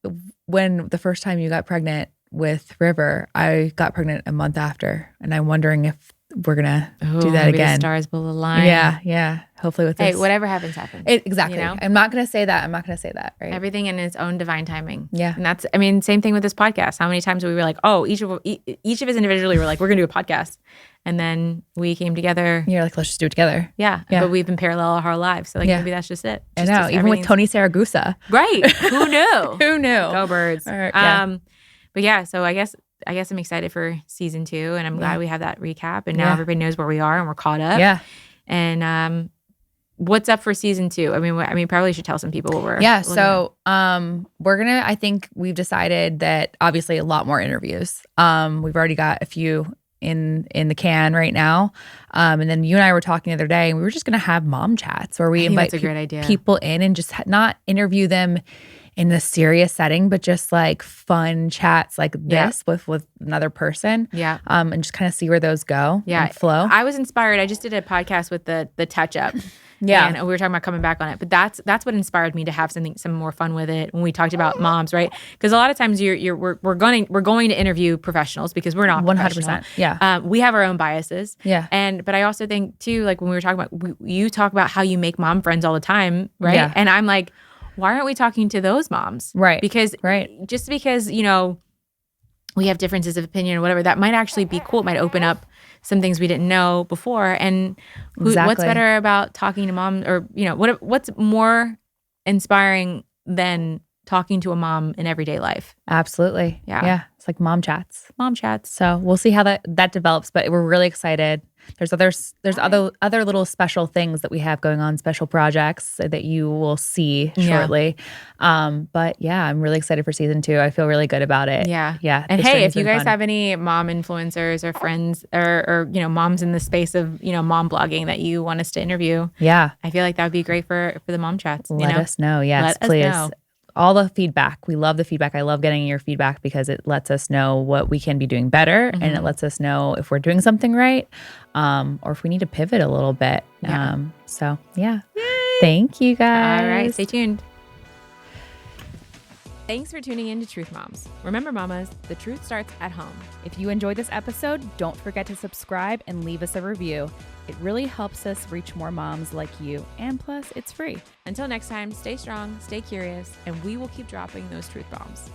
[SPEAKER 3] when the first time you got pregnant with River, I got pregnant a month after. And I'm wondering if we're going to do that
[SPEAKER 4] maybe
[SPEAKER 3] again.
[SPEAKER 4] The stars will align.
[SPEAKER 3] Yeah. Hopefully with this.
[SPEAKER 4] Hey, whatever happens, happens.
[SPEAKER 3] Exactly.
[SPEAKER 4] You know?
[SPEAKER 3] I'm not going to say that. Right.
[SPEAKER 4] Everything in its own divine timing.
[SPEAKER 3] Yeah.
[SPEAKER 4] And that's, I mean, same thing with this podcast. How many times we were like, oh, each of us individually were like, we're going to do a podcast. And then we came together.
[SPEAKER 3] You're like, let's just do it together.
[SPEAKER 4] Yeah. But we've been parallel our lives. So like maybe that's just it.
[SPEAKER 3] I know. Even with Tony Saragusa.
[SPEAKER 4] Right. Who knew?
[SPEAKER 3] Who knew?
[SPEAKER 4] Go Birds.
[SPEAKER 3] Yeah.
[SPEAKER 4] But yeah, so I guess I'm excited for season 2, and I'm glad we have that recap, and now everybody knows where we are and we're caught up.
[SPEAKER 3] Yeah.
[SPEAKER 4] And what's up for season 2? I mean, probably should tell some people what we're.
[SPEAKER 3] Yeah. So we're gonna. I think we've decided that obviously a lot more interviews. We've already got a few in the can right now. And then you and I were talking the other day, and we were just gonna have mom chats where we invite
[SPEAKER 4] that's a great idea.
[SPEAKER 3] people in and just not interview them in a serious setting, but just like fun chats like this with another person.
[SPEAKER 4] Yeah.
[SPEAKER 3] And just kind of see where those go.
[SPEAKER 4] Yeah.
[SPEAKER 3] And flow.
[SPEAKER 4] I was inspired. I just did a podcast with the touch up.
[SPEAKER 3] Yeah.
[SPEAKER 4] And we were talking about coming back on it. But that's what inspired me to have some more fun with it when we talked about moms, right? Because a lot of times we're going to interview professionals because we're not
[SPEAKER 3] 100%. Yeah.
[SPEAKER 4] We have our own biases.
[SPEAKER 3] Yeah.
[SPEAKER 4] But I also think too, like when we were talking about, you talk about how you make mom friends all the time, right?
[SPEAKER 3] Yeah.
[SPEAKER 4] And I'm like, why aren't we talking to those moms?
[SPEAKER 3] Right.
[SPEAKER 4] Because just because, we have differences of opinion or whatever, that might actually be cool. It might open up some things we didn't know before. And what's better about talking to mom, or, what's more inspiring than talking to a mom in everyday life?
[SPEAKER 3] Absolutely.
[SPEAKER 4] Yeah.
[SPEAKER 3] It's like mom chats.
[SPEAKER 4] Mom chats.
[SPEAKER 3] So we'll see how that develops, but we're really excited. There's other little special things that we have going on, special projects that you will see shortly. But yeah, I'm really excited for season 2. I feel really good about it.
[SPEAKER 4] Yeah.
[SPEAKER 3] Yeah.
[SPEAKER 4] And hey, if you guys have any mom influencers or friends or moms in the space of, mom blogging that you want us to interview.
[SPEAKER 3] Yeah.
[SPEAKER 4] I feel like that would be great for the mom chats.
[SPEAKER 3] Let us know. Yes, please. All the feedback. We love the feedback. I love getting your feedback because it lets us know what we can be doing better, and it lets us know if we're doing something right, or if we need to pivot a little bit.
[SPEAKER 4] Yeah.
[SPEAKER 3] So yeah. Yay. Thank you guys.
[SPEAKER 4] All right. Stay tuned. Thanks for tuning in to Truth Moms. Remember, mamas, the truth starts at home.
[SPEAKER 3] If you enjoyed this episode, don't forget to subscribe and leave us a review. It really helps us reach more moms like you. And plus, it's free.
[SPEAKER 4] Until next time, stay strong, stay curious, and we will keep dropping those truth bombs.